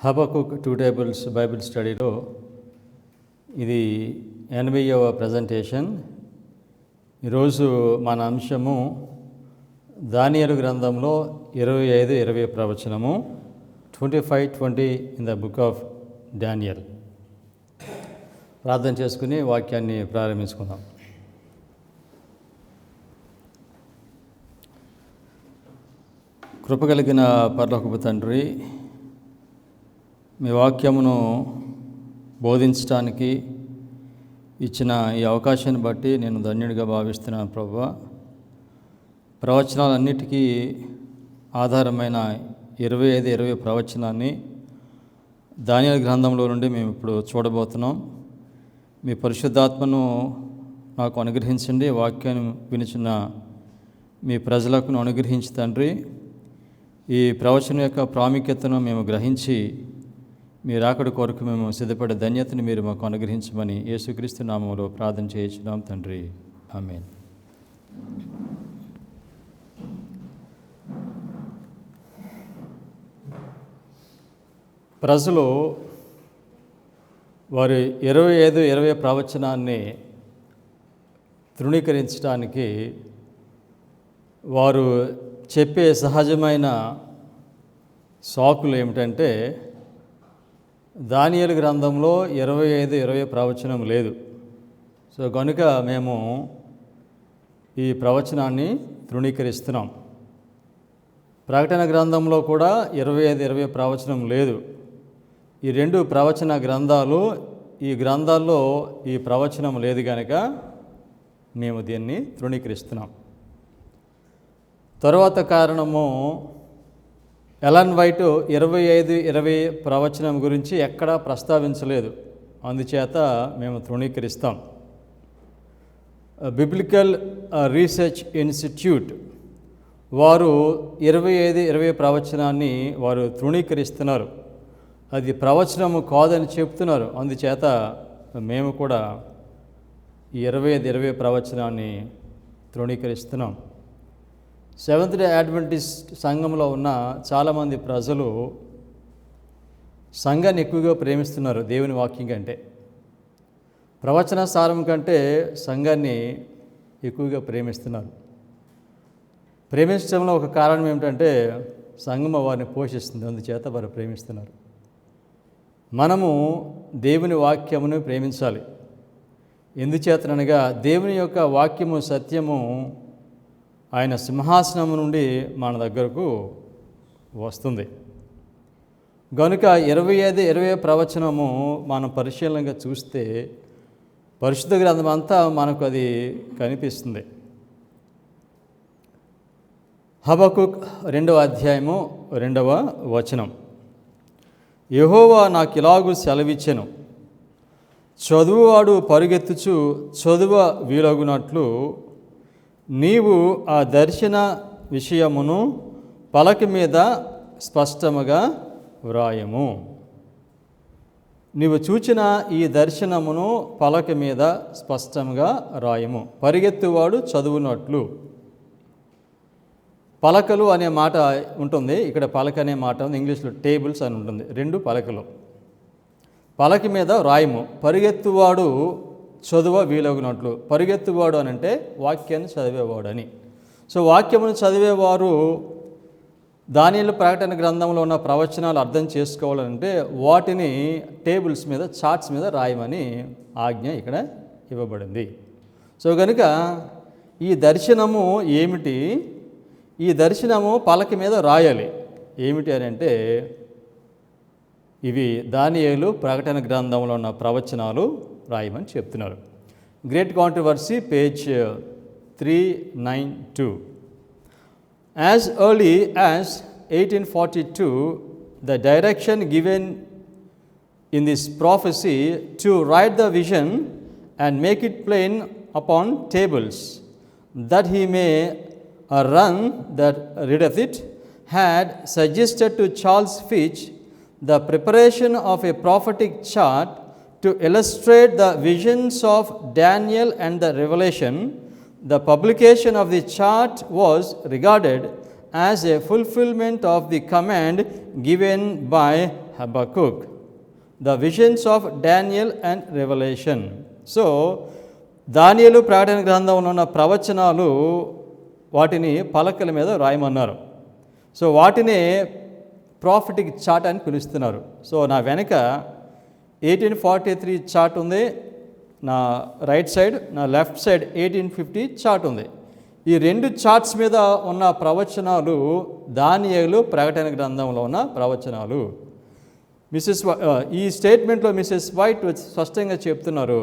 Habakkuk 2 tables Bible స్టడీలో ఇది 80వ presentation. ఈరోజు మన అంశము దానియేలు గ్రంథంలో 25-20 ప్రవచనము 25-20 in the book of Daniel. ప్రార్థన చేసుకుని వాక్యాన్ని ప్రారంభించుకుందాం. కృపగలిగిన పరలోకపు తండ్రి, మీ వాక్యమును బోధించడానికి ఇచ్చిన ఈ అవకాశాన్ని బట్టి నేను ధన్యుడిగా భావిస్తున్నాను ప్రభువా. ప్రవచనాలన్నిటికీ ఆధారమైన 25-20 ప్రవచనాన్ని దానియేలు గ్రంథంలో నుండి మేము ఇప్పుడు చూడబోతున్నాం. మీ పరిశుద్ధాత్మను నాకు అనుగ్రహించండి. వాక్యాన్ని వినిచిన మీ ప్రజలకు అనుగ్రహించి తండ్రి, ఈ ప్రవచనం యొక్క ప్రాముఖ్యతను మేము గ్రహించి మీ రాకడ కొరకు మేము సిద్ధపడే ధన్యతను మీరు మాకు అనుగ్రహించమని యేసుక్రీస్తు నామములో ప్రార్థన చేయించున్నాం తండ్రి, ఆమేన్. ప్రజలు వారి 25-20 ప్రవచనాన్ని తృణీకరించడానికి వారు చెప్పే సహజమైన సాకులు ఏమిటంటే, దానియేలు గ్రంథంలో 25-20 ప్రవచనం లేదు, సో కనుక మేము ఈ ప్రవచనాన్ని తృణీకరిస్తున్నాం. ప్రకటన గ్రంథంలో కూడా 25-20 ప్రవచనం లేదు. ఈ రెండు ప్రవచన గ్రంథాలు, ఈ గ్రంథాల్లో ఈ ప్రవచనం లేదు కనుక మేము దీన్ని తృణీకరిస్తున్నాం. తరువాత కారణము, ఎలన్ వైట్ 25-20 ప్రవచనం గురించి ఎక్కడా ప్రస్తావించలేదు, అందుచేత మేము తృణీకరిస్తాం. బిబ్లికల్ రీసెర్చ్ ఇన్స్టిట్యూట్ వారు 25-20 ప్రవచనాన్ని వారు తృణీకరిస్తున్నారు, అది ప్రవచనము కాదని చెప్తున్నారు. అందుచేత మేము కూడా ఈ 25-20 ప్రవచనాన్ని తృణీకరిస్తున్నాం. సెవెంత్ డే అడ్వెంటిస్ట్ సంఘంలో ఉన్న చాలామంది ప్రజలు సంఘాన్ని ఎక్కువగా ప్రేమిస్తున్నారు దేవుని వాక్యం కంటే. ప్రవచన సారం కంటే సంఘాన్ని ఎక్కువగా ప్రేమిస్తున్నారు. ప్రేమించడంలో ఒక కారణం ఏమిటంటే, సంఘం వారిని పోషిస్తుంది, అందుచేత వారు ప్రేమిస్తున్నారు. మనము దేవుని వాక్యమును ప్రేమించాలి. ఎందుచేతనగా దేవుని యొక్క వాక్యము సత్యము ఆయన సింహాసనం నుండి మన దగ్గరకు వస్తుంది. కనుక 25-20 ప్రవచనము మనం పరిశీలనగా చూస్తే పరిశుద్ధ గ్రంథం అంతా మనకు అది కనిపిస్తుంది. హబకుక్ 2వ అధ్యాయము 2వ వచనం, యెహోవా నాకిలాగు సెలవిచ్చెను, చదువువాడు పరుగెత్తుచు చదువ వీలగునట్లు నీవు ఆ దర్శన విషయమును పలక మీద స్పష్టముగా వ్రాయము. నీవు చూచిన ఈ దర్శనమును పలక మీద స్పష్టంగా రాయము. పరిగెత్తువాడు చదువునట్లు. పలకలు అనే మాట ఉంటుంది, ఇక్కడ పలక అనే మాట ఉంది, ఇంగ్లీష్లో టేబుల్స్ అని ఉంటుంది, 2 పలకలు. పలక మీద రాయము. పరిగెత్తువాడు చదువ వీలగునట్లు. పరిగెత్తువాడు అని అంటే వాక్యాన్ని చదివేవాడు అని. సో వాక్యమును చదివేవారు దానియేలు ప్రకటన గ్రంథంలో ఉన్న ప్రవచనాలు అర్థం చేసుకోవాలంటే వాటిని టేబుల్స్ మీద, చార్ట్స్ మీద రాయమని ఆజ్ఞ ఇక్కడ ఇవ్వబడింది. సో కనుక ఈ దర్శనము ఏమిటి? ఈ దర్శనము పలక మీద రాయాలి. ఏమిటి అని అంటే, ఇవి దానియేలు ప్రకటన గ్రంథంలో ఉన్న ప్రవచనాలు రాయమని చెప్తున్నారు. Great controversy, page 392. As early as 1842, the direction given in this prophecy to write the vision and make it plain upon tables, that he may run that readeth it, had suggested to Charles Fitch the preparation of a prophetic chart to illustrate the visions of Daniel and the Revelation. The publication of the chart was regarded as a fulfillment of the command given by Habakkuk, the visions of Daniel and revelation. So దానియేలు ప్రకటన గ్రంథంలో ఉన్న ప్రవచనాలు వాటిని పలకల మీద రాయమన్నారు. So వాటినే ప్రాఫిటిక్ చార్ట్ అని పిలుస్తున్నారు. సో నా వెనక 1843 చార్ట్ ఉంది, నా రైట్ సైడ్, నా లెఫ్ట్ సైడ్ 1850 చార్ట్ ఉంది. ఈ రెండు చార్ట్స్ మీద ఉన్న ప్రవచనాలు దానియేలు ప్రకటన గ్రంథంలో ఉన్న ప్రవచనాలు. ఈ స్టేట్మెంట్లో మిసెస్ వైట్ స్పష్టంగా చెప్తున్నారు.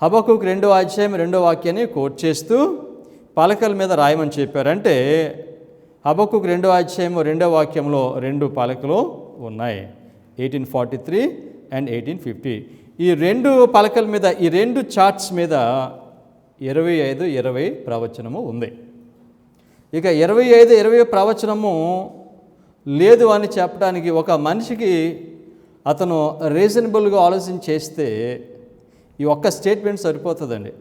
హబక్కుక్ 2వ అధ్యాయం 2వ వాక్యాన్ని కోట్ చేస్తూ పలకల మీద రాయమని చెప్పారు. అంటే హబక్కుక్ 2వ అధ్యాయం 2వ వాక్యంలో 2 పలకలు ఉన్నాయి, 1843 అండ్ 1850. ఈ 2 పలకల మీద, ఈ 2 చార్ట్స్ మీద 25-20 ప్రవచనము ఉంది. ఇక 25-20 ప్రవచనము లేదు అని చెప్పడానికి ఒక మనిషికి అతను రీజనబుల్గా ఆలోచన చేస్తే ఈ ఒక్క స్టేట్మెంట్ సరిపోతుందండి,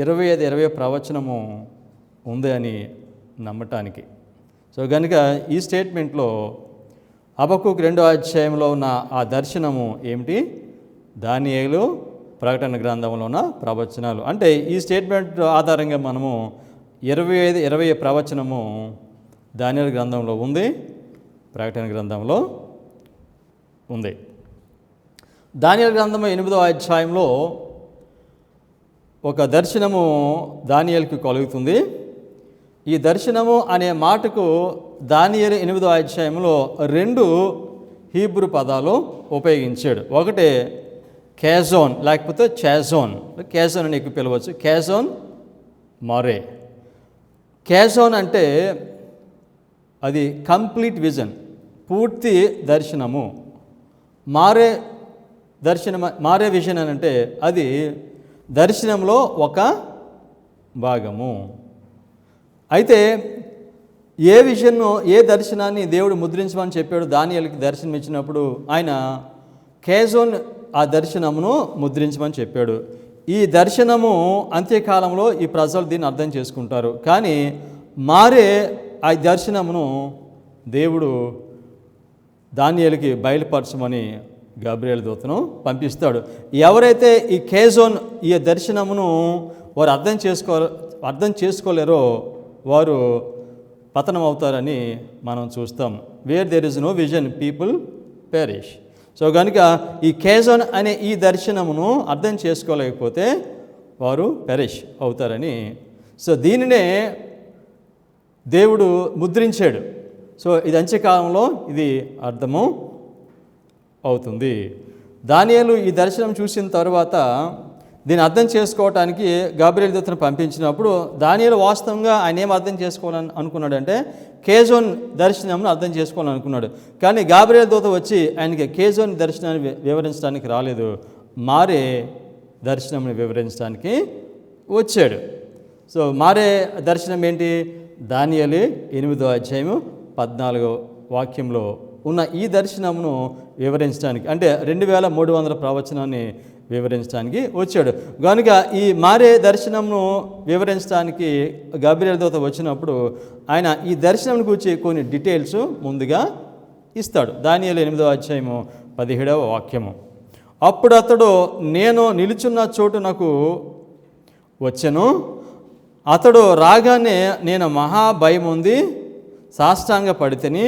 25-20 ప్రవచనము ఉంది అని నమ్మటానికి. సో కనుక ఈ స్టేట్మెంట్లో హబక్కుక్ 2వ అధ్యాయంలో ఉన్న ఆ దర్శనము ఏమిటి, దానియేలు ప్రకటన గ్రంథంలో ఉన్న ప్రవచనాలు. అంటే ఈ స్టేట్మెంట్ ఆధారంగా మనము 25-20 ప్రవచనము దానియేలు గ్రంథంలో ఉంది, ప్రకటన గ్రంథంలో ఉంది. దానియేలు గ్రంథము 8వ అధ్యాయంలో ఒక దర్శనము దానియేలుకి కలుగుతుంది. ఈ దర్శనము అనే మాటకు దానియేలు 8వ అధ్యాయంలో 2 హీబ్రూ పదాలు ఉపయోగించాడు. ఒకటి కేజోన్, లేకపోతే చాజోన్. కేజోన్ అని ఎక్కువ పిలవచ్చు, కేజోన్ మారే. కేజోన్ అంటే అది కంప్లీట్ విజన్, పూర్తి దర్శనము. మారే దర్శనం, మారే విజన్ అని అంటే అది దర్శనంలో ఒక భాగము. అయితే ఏ విజన్ను, ఏ దర్శనాన్ని దేవుడు ముద్రించమని చెప్పాడు దానియేలుకి దర్శనం ఇచ్చినప్పుడు, ఆయన కేజోన్ ఆ దర్శనమును ముద్రించమని చెప్పాడు. ఈ దర్శనము అంత్యకాలంలో ఈ ప్రజలు దీన్ని అర్థం చేసుకుంటారు. కానీ మారే ఆ దర్శనమును దేవుడు దానియేలుకి బయలుపరచమని గబ్రియేలు దూతను పంపిస్తాడు. ఎవరైతే ఈ కేజోన్, ఈ దర్శనమును వారు అర్థం చేసుకోలేరో వారు పతనం అవుతారని మనం చూస్తాం. Where there is no vision people perish. So కనుక ఈ కేజోన్ అనే ఈ దర్శనమును అర్థం చేసుకోలేకపోతే వారు పెరిష్ అవుతారని, సో దీనినే దేవుడు ముద్రించాడు. సో ఇది అంత్యకాలంలో ఇది అర్థము అవుతుంది. దానియేలు ఈ దర్శనం చూసిన తర్వాత దీన్ని అర్థం చేసుకోవటానికి గబ్రియేలు దూతను పంపించినప్పుడు దానియేలు వాస్తవంగా ఆయన ఏం అర్థం చేసుకోవాలని అనుకున్నాడంటే కేజోన్ దర్శనంను అర్థం చేసుకోవాలని అనుకున్నాడు. కానీ గబ్రియేలు దూత వచ్చి ఆయనకి కేజోన్ దర్శనాన్ని వివరించడానికి రాలేదు, మారే దర్శనాన్ని వివరించడానికి వచ్చాడు. సో మారే దర్శనం ఏంటి, దానియేలు 8వ అధ్యాయం 14వ వాక్యంలో ఉన్న ఈ దర్శనమును వివరించడానికి, అంటే 2300 ప్రవచనాన్ని వివరించడానికి వచ్చాడు. కనుక ఈ మారే దర్శనంను వివరించడానికి గబ్రియేలు దూత వచ్చినప్పుడు ఆయన ఈ దర్శనం గురించి కొన్ని డీటెయిల్స్ ముందుగా ఇస్తాడు. దానియేలు 8వ అధ్యాయం 17వ వాక్యము. అప్పుడు అతడు నేను నిలుచున్న చోటునకు వచ్చెను, అతడు రాగానే నేను మహాభయం ఉంది సాష్టాంగ పడితిని.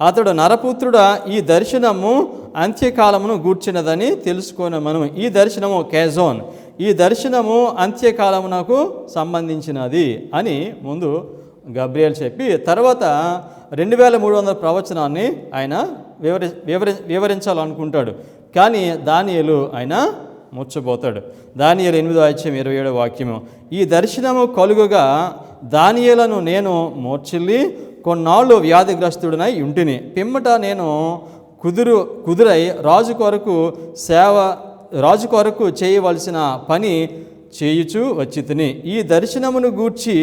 అతడు నరపుత్రుడా, ఈ దర్శనము అంత్యకాలమును గూర్చినదని తెలుసుకొని మనము. ఈ దర్శనము కేజోన్, ఈ దర్శనము అంత్యకాలమునకు సంబంధించినది అని ముందు గబ్రియేలు చెప్పి తర్వాత 2300 ప్రవచనాన్ని ఆయన వివరించాలనుకుంటాడు. కానీ దానియేలు ఆయన ముచ్చబోతాడు. దానియేలు 8వ అధ్యాయం 27వ వాక్యము. ఈ దర్శనము కలుగుగా దానియేలను నేను మోర్చిల్లి కొన్నాళ్ళు వ్యాధిగ్రస్తుడినై ఉంటిని. పిమ్మట నేను కుదురై రాజు కొరకు చేయవలసిన పని చేయుచు వచ్చితిని. ఈ దర్శనమును గూర్చి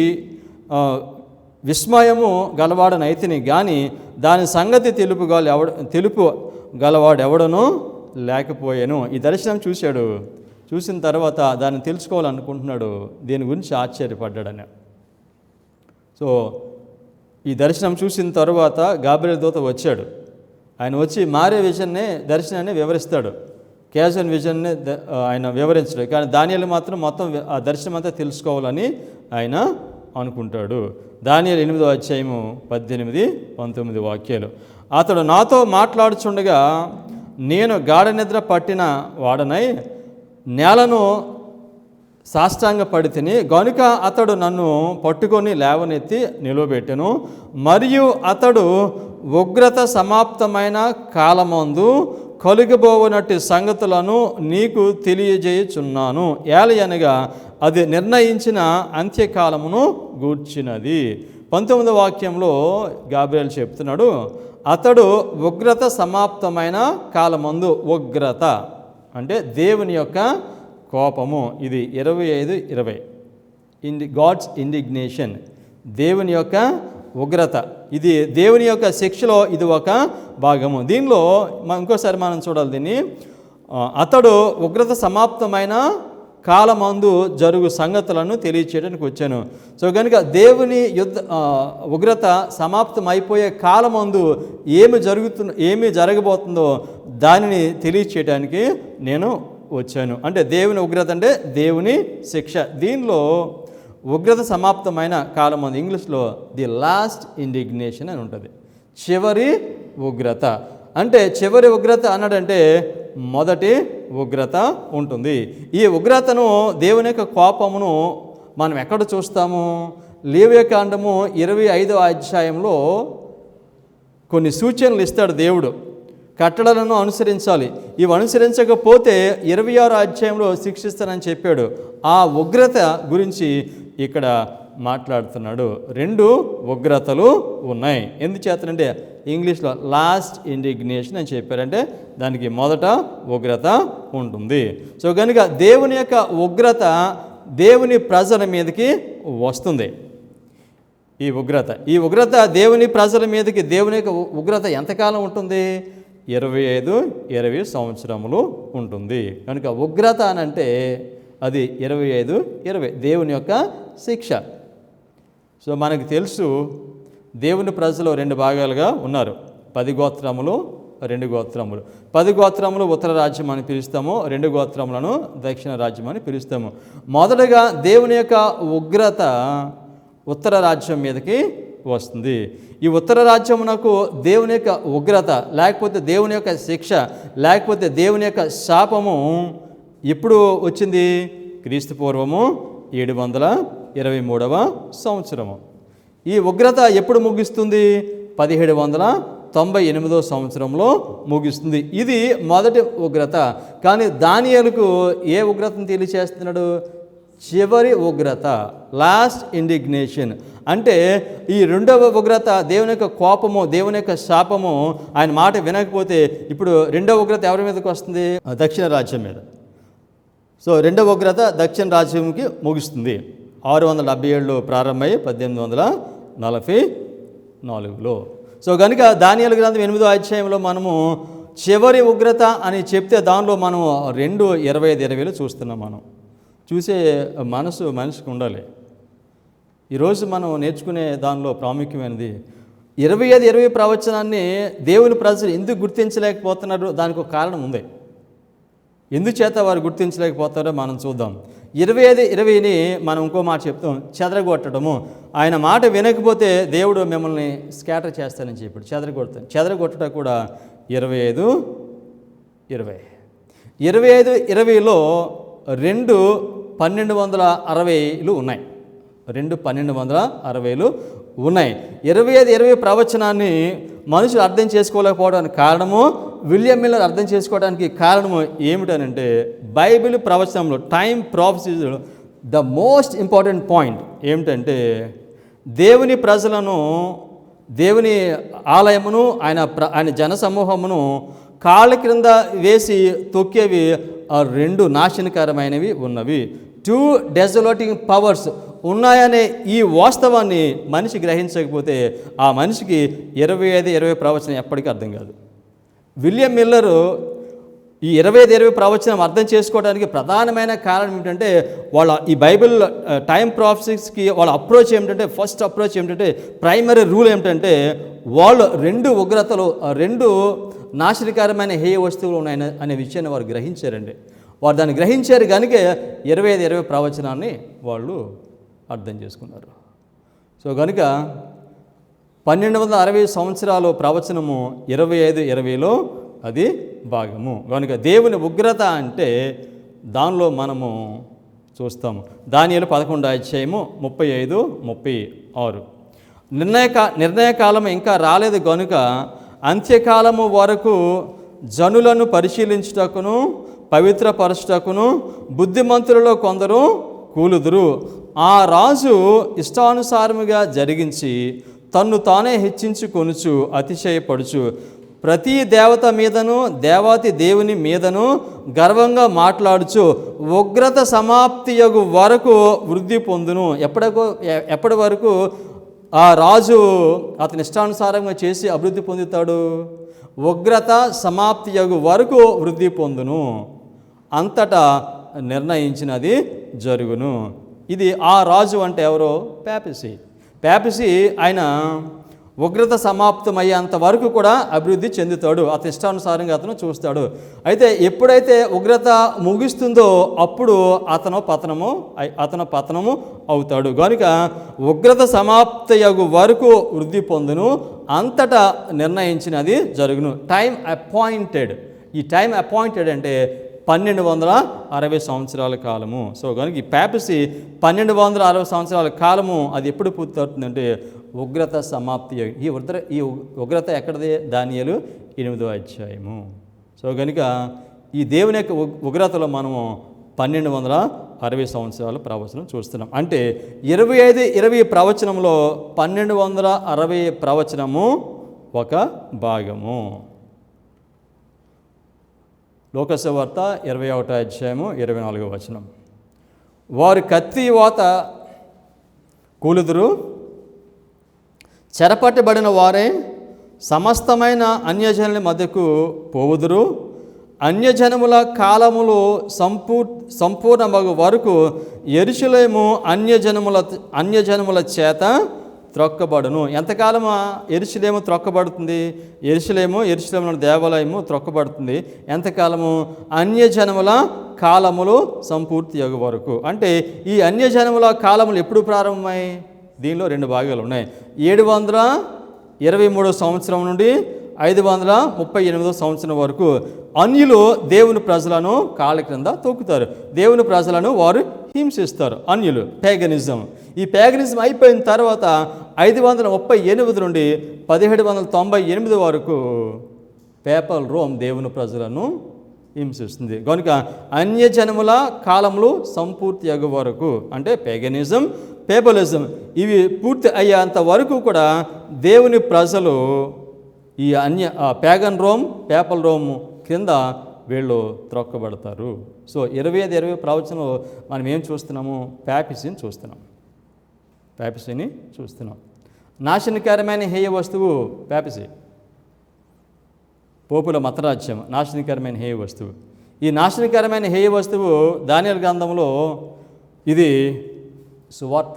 విస్మయము గలవాడనైతిని గాని దాని సంగతి తెలుపు గలవాడెవడనో లేకపోయాను. ఈ దర్శనం చూశాడు, చూసిన తర్వాత దాన్ని తెలుసుకోవాలనుకుంటున్నాడు, దీని గురించి ఆశ్చర్యపడ్డాడని. సో ఈ దర్శనం చూసిన తర్వాత గబ్రియేలు దూత వచ్చాడు. ఆయన వచ్చి మారే విజన్ని దర్శనాన్ని వివరిస్తాడు, క్యాజువల్ విజన్ని ఆయన వివరించడు. కానీ దానియేలు మాత్రం మొత్తం ఆ దర్శనం అంతా తెలుసుకోవాలని ఆయన అనుకుంటాడు. దానియేలు 8వ అధ్యాయము 18-19 వాక్యాలు. అతడు నాతో మాట్లాడుచుండగా నేను గాఢ నిద్ర పట్టిన వాడనై నేలను సాష్టాంగ పడితిని. గనుక అతడు నన్ను పట్టుకొని లేవనెత్తి నిలవబెట్టెను. మరియు అతడు ఉగ్రత సమాప్తమైన కాలమందు కలుగబోనట్టి సంగతులను నీకు తెలియజేయుచున్నాను. ఏలయనగా అది నిర్ణయించిన అంత్యకాలమును గూర్చినది. 19వ వాక్యంలో గాబ్రియల్ చెప్తున్నాడు, అతడు ఉగ్రత సమాప్తమైన కాలమందు. ఉగ్రత అంటే దేవుని యొక్క కోపము. ఇది 25-20 గాడ్స్ ఇండిగ్నేషన్, దేవుని యొక్క ఉగ్రత. ఇది దేవుని యొక్క శిక్షలో ఇది ఒక భాగము. దీనిలో ఇంకోసారి మనం చూడాలి దీన్ని. అతడు ఉగ్రత సమాప్తమైన కాలమందు జరుగు సంగతులను తెలియచేయడానికి వచ్చాను. సో కనుక దేవుని ఉగ్రత సమాప్తం అయిపోయే కాలమందు ఏమి జరగబోతుందో దానిని తెలియచేయడానికి నేను వచ్చాను. అంటే దేవుని ఉగ్రత అంటే దేవుని శిక్ష. దీనిలో ఉగ్రత సమాప్తమైన కాలమందు, ఇంగ్లీష్లో ది లాస్ట్ ఇండిగ్నేషన్ అని ఉంటుంది. చివరి ఉగ్రత అంటే చివరి ఉగ్రత అన్నాడంటే మొదటి ఉగ్రత ఉంటుంది. ఈ ఉగ్రతను దేవుని యొక్క కోపమును మనం ఎక్కడ చూస్తాము? లేవియకాండము 25వ అధ్యాయంలో కొన్ని సూచనలు ఇస్తాడు దేవుడు. కట్టడలను అనుసరించాలి, ఇవి అనుసరించకపోతే 26వ అధ్యాయంలో శిక్షిస్తానని చెప్పాడు. ఆ ఉగ్రత గురించి ఇక్కడ మాట్లాడుతున్నాడు. 2 ఉగ్రతలు ఉన్నాయి. ఎందుచేతనంటే ఇంగ్లీష్లో లాస్ట్ ఇండిగ్నేషన్ అని చెప్పారంటే దానికి మొదట ఉగ్రత ఉంటుంది. సో కనుక దేవుని యొక్క ఉగ్రత దేవుని ప్రజల మీదకి వస్తుంది. ఈ ఉగ్రత దేవుని ప్రజల మీదకి, దేవుని యొక్క ఉగ్రత ఎంతకాలం ఉంటుంది? 25-20 సంవత్సరములు ఉంటుంది. కనుక ఉగ్రత అని అంటే అది 25-20 దేవుని యొక్క శిక్ష. సో మనకు తెలుసు దేవుని ప్రజలు 2 భాగాలుగా ఉన్నారు. 10 గోత్రములు, 2 గోత్రములు. 10 గోత్రములు ఉత్తర రాజ్యం అని పిలుస్తాము, 2 గోత్రములను దక్షిణ రాజ్యం అని పిలుస్తాము. మొదటగా దేవుని యొక్క ఉగ్రత ఉత్తర రాజ్యం మీదకి వస్తుంది. ఈ ఉత్తర రాజ్యమునకు దేవుని యొక్క ఉగ్రత లేకపోతే దేవుని యొక్క శిక్ష లేకపోతే దేవుని యొక్క శాపము ఎప్పుడు వచ్చింది? క్రీస్తు పూర్వము 723వ సంవత్సరము. ఈ ఉగ్రత ఎప్పుడు ముగిస్తుంది? 1798వ సంవత్సరంలో ముగిస్తుంది. ఇది మొదటి ఉగ్రత. కానీ దానియేలుకు ఏ ఉగ్రతను తెలియచేస్తున్నాడు? చివరి ఉగ్రత, లాస్ట్ ఇండిగ్నేషన్. అంటే ఈ 2వ ఉగ్రత దేవుని యొక్క కోపము, దేవుని యొక్క శాపము, ఆయన మాట వినకపోతే ఇప్పుడు 2వ ఉగ్రత ఎవరి మీదకి వస్తుంది? దక్షిణ రాజ్యం మీద. సో 2వ ఉగ్రత దక్షిణ రాజ్యంకి ముగుస్తుంది. 677లో ప్రారంభమై 1844లో. సో కనుక దానియేలు గ్రంథం 8వ అధ్యాయంలో మనము చివరి ఉగ్రత అని చెప్తే దానిలో మనం 2:25-20 చూస్తున్నాం. మనం చూసే మనిషికి ఉండాలి. ఈరోజు మనం నేర్చుకునే దానిలో ప్రాముఖ్యమైనది 25-20 ప్రవచనాన్ని దేవుని ప్రజలు ఎందుకు గుర్తించలేకపోతున్నారు? దానికి ఒక కారణం ఉంది. ఎందుచేత వారు గుర్తించలేకపోతారో మనం చూద్దాం. 25-20ని మనం ఇంకో మాట చెప్తాం, చెదరగొట్టడము. ఆయన మాట వినకపోతే దేవుడు మిమ్మల్ని స్కాటర్ చేస్తానని చెప్పాడు. చెదరగొట్టడం కూడా 25-20. 25-20లో 2 1260లు ఉన్నాయి. 2 1260లు ఉన్నాయి. 25-20 ప్రవచనాన్ని మనుషులు అర్థం చేసుకోలేకపోవడానికి కారణము, విలియం మిల్లర్ అర్థం చేసుకోవడానికి కారణము ఏమిటనంటే బైబిల్ ప్రవచనంలో time prophecies the most important point ఏమిటంటే దేవుని ప్రజలను, దేవుని ఆలయమును, ఆయన జనసమూహమును కాళ్ళ క్రింద వేసి తొక్కేవి 2 నాశనకరమైనవి ఉన్నవి. 2 డెజలాటింగ్ పవర్స్ ఉన్నాయనే ఈ వాస్తవాన్ని మనిషి గ్రహించకపోతే ఆ మనిషికి 25-20 ప్రవచనం ఎప్పటికీ అర్థం కాదు. విలియం మిల్లరు ఈ 25-20 ప్రవచనం అర్థం చేసుకోవడానికి ప్రధానమైన కారణం ఏమిటంటే ఈ బైబిల్ టైం ప్రాఫెసీస్కి వాళ్ళ అప్రోచ్ ఏమిటంటే, ఫస్ట్ అప్రోచ్ ఏమిటంటే, ప్రైమరీ రూల్ ఏమిటంటే వాళ్ళు రెండు ఉగ్రతలు, రెండు నాశనకరమైన హేయ వస్తువులు ఉన్నాయి అనే విషయాన్ని వారు గ్రహించారండి. వారు దాన్ని గ్రహించారు కనుక 25 ప్రవచనాన్ని వాళ్ళు అర్థం చేసుకున్నారు. సో కనుక 1260 సంవత్సరాలు ప్రవచనము 25:20లో అది భాగము. కనుక దేవుని ఉగ్రత అంటే దానిలో మనము చూస్తాము. దానియేలు 11:35-36. నిర్ణయకాలం ఇంకా రాలేదు కనుక అంత్యకాలము వరకు జనులను పరిశీలించుటకును పవిత్రపరచుటకును బుద్ధిమంతులలో కొందరు కూలుదురు. ఆ రాజు ఇష్టానుసారముగా జరిగించి తన్ను తానే హెచ్చించుకొనుచు అతిశయపడుచు ప్రతి దేవత మీదను దేవాతి దేవుని మీదను గర్వంగా మాట్లాడుచు ఉగ్రత సమాప్తియగు వరకు వృద్ధి పొందును. ఎప్పటి వరకు ఆ రాజు అతని ఇష్టానుసారంగా చేసి అభివృద్ధి పొందుతాడు? ఉగ్రత సమాప్తియగు వరకు వృద్ధి పొందును, అంతటా నిర్ణయించినది జరుగును. ఇది ఆ రాజు అంటే ఎవరో? ప్యాపసీ ఆయన ఉగ్రత సమాప్తమయ్యేంత వరకు కూడా అభివృద్ధి చెందుతాడు. అతని ఇష్టానుసారంగా అతను చూస్తాడు. అయితే ఎప్పుడైతే ఉగ్రత ముగిస్తుందో అప్పుడు అతను పతనము అవుతాడు. కనుక ఉగ్రత సమాప్తయగు వరకు వృద్ధి పొందును, అంతటా నిర్ణయించినది జరుగును. Time appointed. ఈ టైం అపాయింటెడ్ అంటే 1260 సంవత్సరాల కాలము. సో కనుక ఈ ప్యాపసీ 1260 సంవత్సరాల కాలము అది ఎప్పుడు పూర్తవుతుందంటే ఉగ్రత సమాప్తి. ఈ ఉగ్రత ఎక్కడది? దానియేలు 8వ అధ్యాయము. సో కనుక ఈ దేవుని యొక్క ఉగ్రతలో మనము 1260 సంవత్సరాల ప్రవచనం చూస్తున్నాం. అంటే 25:20 ప్రవచనంలో 1260 ప్రవచనము ఒక భాగము. లోకసువార్త 21వ అధ్యాయము 24వ వచనం. వారు కత్తి వాత కూలుదురు, చెరపట్టబడిన వారే సమస్తమైన అన్యజనుల మధ్యకు పోవుదురు. అన్యజనముల కాలములు సంపూర్ణమగు వరకు యెరూషలేము అన్యజనముల చేత త్రొక్కబడును. ఎంతకాలం యెరూషలేము త్రొక్కబడుతుంది? యెరూషలేము దేవాలయము త్రొక్కబడుతుంది. ఎంతకాలము? అన్యజనముల కాలములు సంపూర్తి అగు వరకు. అంటే ఈ అన్యజనముల కాలములు ఎప్పుడు ప్రారంభమై? దీనిలో 2 భాగాలు ఉన్నాయి. 723 సంవత్సరం నుండి 538 సంవత్సరం వరకు అన్యులు దేవుని ప్రజలను కాళ్ళ క్రింద తొక్కుతారు. దేవుని ప్రజలను వారు హింసిస్తారు. అన్యులు, పేగనిజం. ఈ పేగనిజం అయిపోయిన తర్వాత 538 నుండి 1798 వరకు పేపల్ రోమ్ దేవుని ప్రజలను హింసిస్తుంది. కనుక అన్యజనముల కాలములు సంపూర్తి అయ్యే వరకు అంటే పేగనిజం, పేపలిజం ఇవి పూర్తి అయ్యేంత వరకు కూడా దేవుని ప్రజలు ఈ పేగన్ రోమ్, పేపల్ రోమ్ కింద వీళ్ళు త్రొక్కబడతారు. సో 25:20 ప్రవచనంలో మనం ఏం చూస్తున్నాము? ప్యాపసీని చూస్తున్నాం. నాశనకరమైన హేయ వస్తువు ప్యాపసీ. పోపుల మతరాజ్యం నాశనకరమైన హేయ వస్తువు. ఈ నాశనకరమైన హేయ వస్తువు దానియేలు గ్రంథంలో ఇది సువార్త.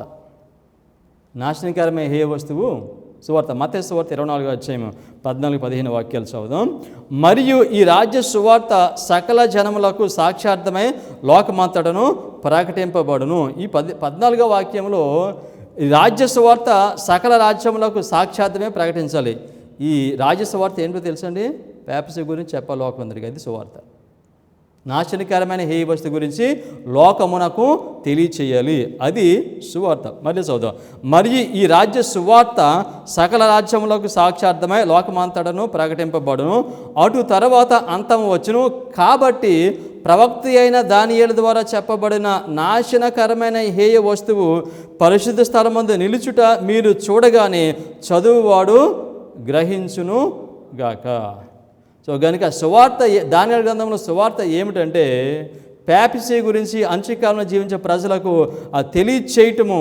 నాశనకరమైన హేయ వస్తువు సువార్త. మత్తయి సువార్త 24వ అధ్యాయం 14-15 వాక్యాలు చదువుదాం. మరియు ఈ రాజ్య సువార్త సకల జనములకు సాక్షార్థమై లోకమంతటను ప్రకటింపబడును. ఈ 14వ వాక్యంలో ఈ రాజ్య సువార్త సకల రాజ్యములకు సాక్షార్థమే ప్రకటించాలి. ఈ రాజ్య సువార్త ఏంటో తెలుసండి? ప్యాపసీ గురించి చెప్పాలి లోకమందరికి. అది సువార్త. నాశనకరమైన హేయ వస్తు గురించి లోకమునకు తెలియచేయాలి. అది సువార్త. మళ్ళీ చదువుదాం. మరియు ఈ రాజ్య సువార్త సకల రాజ్యములకు సాక్షార్థమై లోకమంతటను ప్రకటింపబడును. అటు తర్వాత అంతం వచ్చును. కాబట్టి ప్రవక్త అయిన దానియేలు ద్వారా చెప్పబడిన నాశనకరమైన హేయ వస్తువు పరిశుద్ధ స్థలమందు నిలుచుట మీరు చూడగానే చదువువాడు గ్రహించును గాక. సో కనుక సువార్త, దానియేలు గ్రంథంలో సువార్త ఏమిటంటే ప్యాపసీ గురించి అంత్యకాలంలో జీవించే ప్రజలకు తెలియచేయటము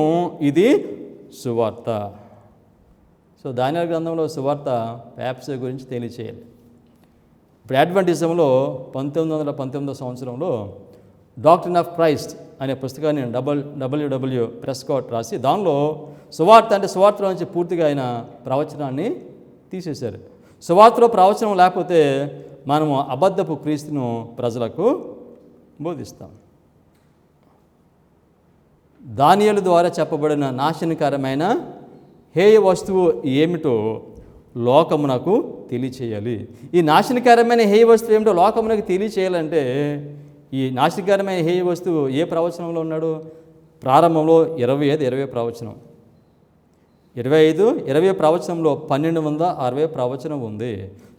ఇది సువార్త. సో దానియేలు గ్రంథంలో సువార్త ప్యాపసీ గురించి తెలియచేయాలి. ఇప్పుడు అడ్వెంటిజంలో 1919 సంవత్సరంలో డాక్ట్రిన్ ఆఫ్ క్రైస్ట్ అనే పుస్తకాన్ని WW ప్రెస్కాట్ రాసి దానిలో సువార్త అంటే సువార్తలో నుంచి పూర్తిగా ఆయన ప్రవచనాన్ని తీసేశారు. సువార్తలో ప్రవచనం లేకపోతే మనము అబద్ధపు క్రీస్తును ప్రజలకు బోధిస్తాం. దానియేలు ద్వారా చెప్పబడిన నాశనకరమైన హేయ వస్తువు ఏమిటో లోకమునకు తెలియచేయాలి. ఈ నాశనకరమైన హేయ వస్తువు ఏమిటో లోకమునకు తెలియచేయాలంటే ఈ నాశనకరమైన హేయ వస్తువు ఏ ప్రవచనంలో ఉన్నాడు? ప్రారంభంలో 25 ప్రవచనం, 25 ప్రవచనంలో 1260 ప్రవచనం ఉంది.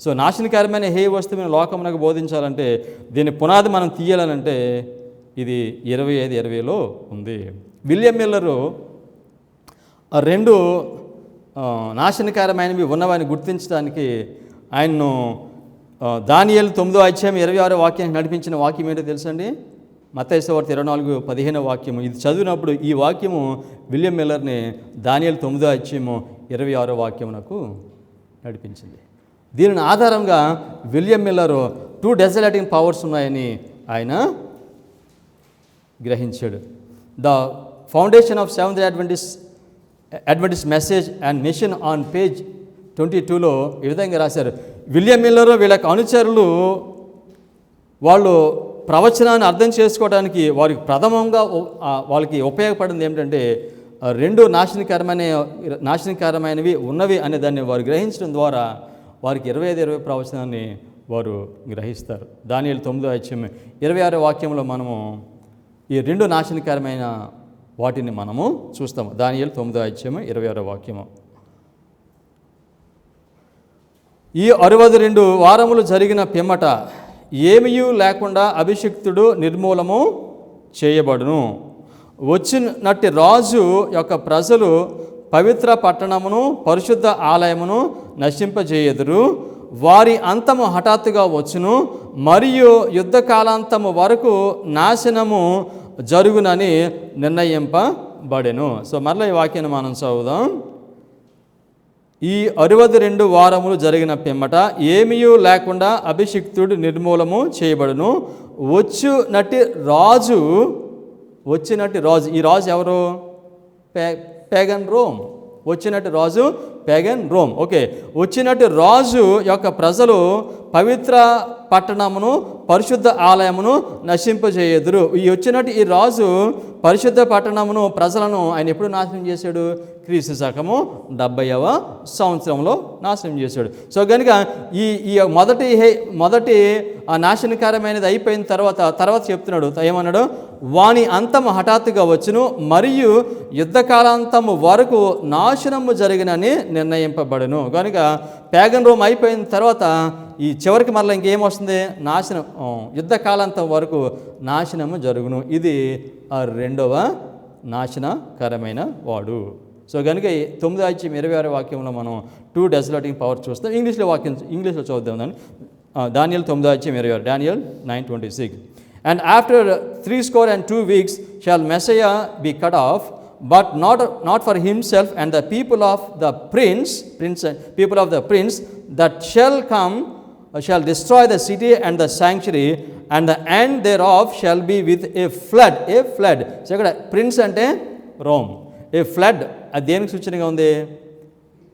సో నాశనకరమైన హేయ వస్తువుని లోకమునకు బోధించాలంటే దీని పునాది మనం తీయాలనంటే ఇది 25 ఉంది. విలియం మిల్లరు రెండు నాశనకరమైనవి ఉన్నవని గుర్తించడానికి ఆయన్ను దానియేలు 9వ అధ్యాయం 26వ వాక్యానికి నడిపించిన వాక్యం ఏంటో తెలుసండి? మత్తయి సువార్త 24:15 వాక్యము. ఇది చదివినప్పుడు ఈ వాక్యము విలియం మిల్లర్ని దానియేలు 9వ అధ్యాయము 26వ వాక్యమునకు నడిపించింది. దీనిని ఆధారంగా విలియం మిల్లరు 2 డెసలేటింగ్ పవర్స్ ఉన్నాయని ఆయన గ్రహించాడు. The foundation of seventh adventist message and mission on page 22లో ఈ విధంగా రాశారు. విలియం మిల్లరు వీళ్ళకి అనుచరులు వాళ్ళు ప్రవచనాన్ని అర్థం చేసుకోవడానికి వారికి ప్రథమంగా వాళ్ళకి ఉపయోగపడింది ఏమిటంటే 2 నాశనకరమైనవి ఉన్నవి అనే దాన్ని వారు గ్రహించడం ద్వారా వారికి 25 ప్రవచనాన్ని వారు గ్రహిస్తారు. దానియేలు 9వ అధ్యాయం 26వ వాక్యంలో మనము ఈ 2 నాశనకరమైన వాటిని మనము చూస్తాము. దానియేలు 9వ అధ్యాయం 26వ వాక్యము. ఈ 62 వారములు జరిగిన పిమ్మట ఏమీ లేకుండా అభిషిక్తుడు నిర్మూలము చేయబడును. వచ్చినట్టి రాజు యొక్క ప్రజలు పవిత్ర పట్టణమును పరిశుద్ధ ఆలయమును నశింపజేయుదురు. వారి అంతము హఠాత్తుగా వచ్చును మరియు యుద్ధకాలాంతము వరకు నాశనము జరుగునని నిర్ణయింపబడెను. సో మరలా ఈ వాక్యాన్ని మనం చదువుదాం. ఈ 62 వారములు జరిగిన పిమ్మట ఏమీ లేకుండా అభిషిక్తుడు నిర్మూలము చేయబడును. వచ్చినట్టి రాజు ఈ రాజు ఎవరు? Pagan Rome. వచ్చినట్టు రాజు పేగన్ రోమ్. ఓకే, వచ్చినట్టు రాజు యొక్క ప్రజలు పవిత్ర పట్టణమును పరిశుద్ధ ఆలయమును నశింపజేయుదురు. ఈ వచ్చినట్టు ఈ రాజు పరిశుద్ధ పట్టణమును ప్రజలను ఆయన ఎప్పుడు నాశనం చేశాడు? క్రీస్తు శకము 70వ సంవత్సరంలో నాశనం చేశాడు. సో కనుక ఈ మొదటి నాశనకరమైనది అయిపోయిన తర్వాత చెప్తున్నాడు, ఏమన్నాడు? వాని అంతము హఠాత్తుగా వచ్చును మరియు యుద్ధకాలాంతము వరకు నాశనము జరిగినని నిర్ణయింపబడును. కనుక పేగన్ రోమ్ అయిపోయిన తర్వాత ఈ చివరికి మరలా ఇంకేం వస్తుంది? నాశనం, యుద్ధకాలాంతం వరకు నాశనము జరుగును. ఇది 2వ నాశనకరమైన వాడు. సో కనుక 9వ అధ్యాయం 26వ వాక్యంలో మనం 2 డెసలేటింగ్ పవర్ చూస్తాం. ఇంగ్లీష్లో చూద్దాం దాన్ని. దానియేలు 9వ అధ్యాయం 26, Daniel 9:26. And after 62 weeks shall Messiah be cut off, but not for himself and the people of the prince that shall come shall destroy the city and the sanctuary, and the end thereof shall be with a flood. So ఇక్కడ prince అంటే Rome, a flood అది దేనికి సూచనగా ఉంది?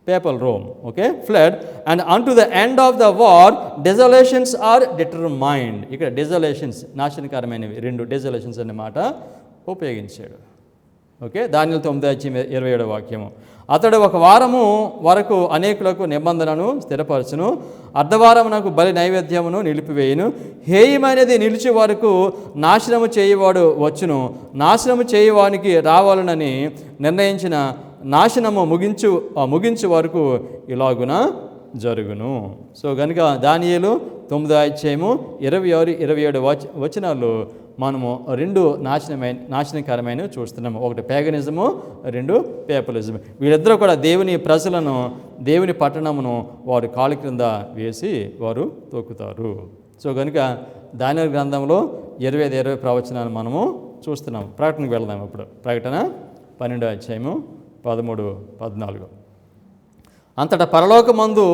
Papal Rome. Okay, flood. And unto the end of the war desolations are determined. ఇక్కడ desolations నాశనకరమైనవి 2 డెజోలేషన్స్ అనే మాట ఉపయోగించాడు. ఓకే, దానియేలు 9వ అధ్యాయం 27వ వాక్యము. అతడు 1 వారము వరకు అనేకులకు నిబంధనను స్థిరపరచును, అర్ధవారమునకు బలి నైవేద్యమును నిలిపివేయును. హేయమైనది నిలిచి వరకు నాశనము చేయవాడు వచ్చును. నాశనము చేయవానికి రావాలనని నిర్ణయించిన నాశనము ముగించు వరకు ఇలాగున జరుగును. సో కనుక దానియేలు 9వ అధ్యాయము 26-27 వచనాలు మనము 2 నాశనకరమైనవి చూస్తున్నాము. ఒకటి పేగనిజము, 2 పేపలిజము. వీళ్ళిద్దరూ కూడా దేవుని ప్రజలను, దేవుని పట్టణమును వారు కాలు క్రింద వేసి వారు తొక్కుతారు. సో కనుక దానియేలు గ్రంథంలో 25 ప్రవచనాలు మనము చూస్తున్నాము. ప్రకటనకు వెళ్దాం. ఇప్పుడు ప్రకటన 12వ అధ్యాయము 13-14. అంతటా పరలోకమందు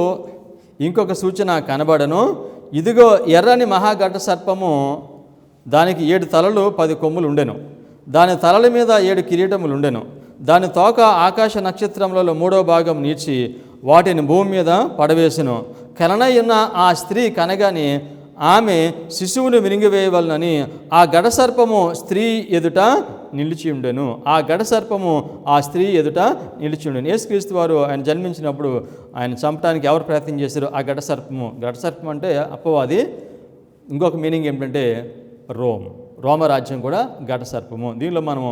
ఇంకొక సూచన కనబడను. ఇదిగో ఎర్రని మహాఘట సర్పము, దానికి 7 తలలు 10 కొమ్ములు ఉండెను. దాని తలల మీద 7 కిరీటములు ఉండెను. దాని తోక ఆకాశ నక్షత్రములలో 3వ భాగం నీడ్చి వాటిని భూమి మీద పడవేసెను. కలనయున్న ఆ స్త్రీ కనగానే ఆమె శిశువును మిరింగివేయవలనని ఆ గడసర్పము స్త్రీ ఎదుట నిలిచి ఉండెను. ఆ గడసర్పము ఆ స్త్రీ ఎదుట నిలిచి ఉండెను. యేసుక్రీస్తు వారు ఆయన జన్మించినప్పుడు ఆయన చంపడానికి ఎవరు ప్రయత్నం చేశారు? ఆ గడసర్పం అంటే అపవాది. ఇంకొక మీనింగ్ ఏమిటంటే రోమరాజ్యం కూడా ఘటసర్పము. దీనిలో మనము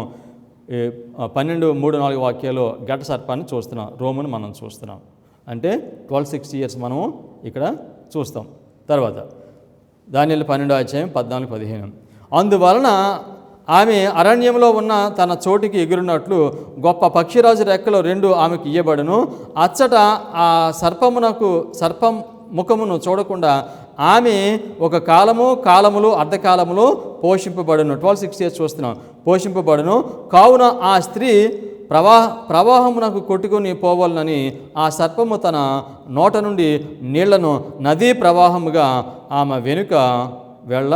12:3-4 వాక్యాల్లో ఘటసర్పాన్ని చూస్తున్నాం. రోమును మనం చూస్తున్నాం. అంటే 1260 years మనము ఇక్కడ చూస్తాం. తర్వాత దానియేలు 12:14-15. అందువలన ఆమె అరణ్యంలో ఉన్న తన చోటికి ఎగురున్నట్లు గొప్ప పక్షిరాజు రెక్కలు 2 ఆమెకు ఇయ్యబడును. అచ్చట ఆ సర్పం ముఖమును చూడకుండా ఆమె ఒక కాలములు అర్ధకాలములు పోషింపబడును. 1260 years చూస్తున్నాం. పోషింపబడును. కావున ఆ స్త్రీ ప్రవాహమునకు కొట్టుకుని పోవాలని ఆ సర్పము తన నోట నుండి నీళ్లను నదీ ప్రవాహముగా ఆమె వెనుక వెళ్ళ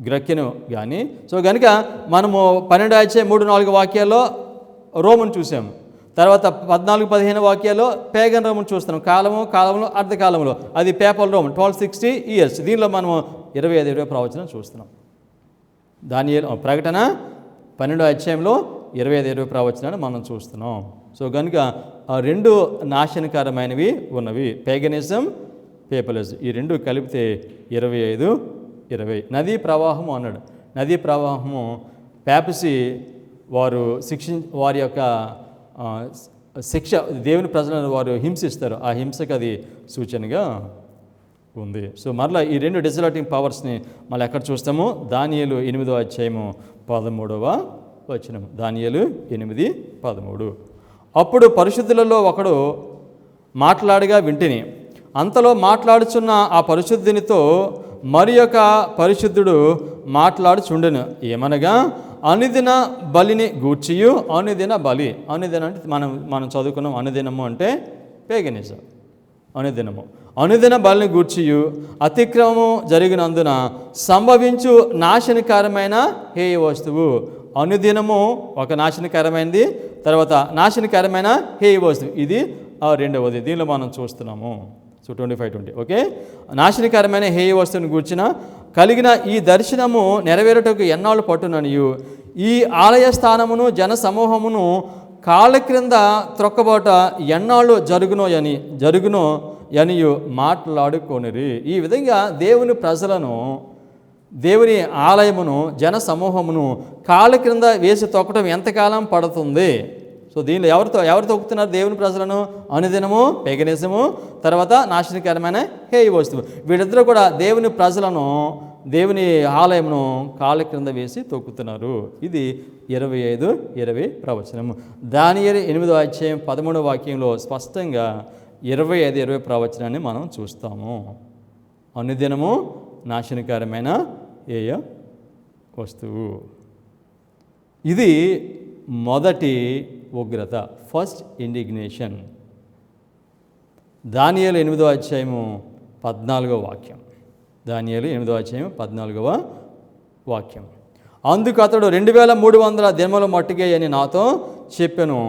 గ్రక్కెను. కానీ కనుక మనము 12:3-4 వాక్యాల్లో రోమును చూసాము. తర్వాత 14-15 వాక్యాల్లో పేగన్ రోమును చూస్తున్నాం. కాలములు అర్ధకాలంలో అది పేపల్ రోమ్ 1260 years. దీనిలో మనము 25 ప్రవచనం చూస్తున్నాం. దానియేలు ప్రకటన 12 25 ప్రవచనాన్ని మనం చూస్తున్నాం. కనుక ఆ 2 నాశనకరమైనవి ఉన్నవి, పేగనిజం, పేపలిజం. ఈ 2 కలిపితే 25-20. నదీ ప్రవాహము అన్నాడు. నదీ ప్రవాహము పేపసీ వారి యొక్క శిక్ష, దేవుని ప్రజలను వారు హింసిస్తారు. ఆ హింసకు అది సూచనగా ఉంది. మరలా ఈ 2 డిజలాటింగ్ పవర్స్ని మళ్ళీ ఎక్కడ చూస్తాము? దానియేలు 8:13 వచనం. దానియేలు 8:13. అప్పుడు పరిశుద్ధులలో ఒకడు మాట్లాడగా వింటిని. అంతలో మాట్లాడుచున్న ఆ పరిశుద్ధునితో మరి యొక్క పరిశుద్ధుడు మాట్లాడుచుండెను. ఏమనగా అనుదిన బలిని గూర్చియు. అనుదిన బలి, అనుదిన అంటే మనం చదువుకున్నాం. అనుదినము అంటే పేగనిజం. అనుదిన బలిని గూర్చియు అతిక్రమము జరిగినందున సంభవించు నాశనకరమైన హేయ వస్తువు. అనుదినము ఒక నాశనకరమైనది, తర్వాత నాశనకరమైన హేయ వస్తువు, ఇది రెండవది. దీనిలో మనం చూస్తున్నాము. 25-20. ఓకే. నాశనకరమైన హేయ వస్తువుని గూర్చిన కలిగిన ఈ దర్శనము నెరవేరుటకు ఎన్నాళ్ళు పట్టుననియు ఈ ఆలయ స్థానమును జన సమూహమును కాళ్ళ క్రింద త్రొక్కబోట ఎన్నాళ్ళు జరుగునో అనియు మాట్లాడుకొనిరి. ఈ విధంగా దేవుని ప్రజలను, దేవుని ఆలయమును, జన సమూహమును కాళ్ళ క్రింద వేసి తొక్కటం ఎంతకాలం పడుతుంది? దీనిలో ఎవరు తొక్కుతున్నారు దేవుని ప్రజలను? అనుదినము, పేగనిజము, తర్వాత నాశనకరమైన హేయ వస్తువు. వీళ్ళిద్దరూ కూడా దేవుని ప్రజలను, దేవుని ఆలయమును కాళ్ళ క్రింద వేసి తొక్కుతున్నారు. ఇది 25-20 ప్రవచనము. దానియేలు 8:13 వాక్యంలో స్పష్టంగా 25-20 ప్రవచనాన్ని మనం చూస్తాము. అనుదినము, నాశనకరమైన హేయ వస్తువు. ఇది మొదటి ఉగ్రత, ఫస్ట్ ఇండిగ్నేషన్. దానియేలు 8:14 వాక్యం. దానియేలు 8:14 వాక్యం. అందుకు అతడు 2300 దినముల మట్టుకే అని నాతో చెప్పెను.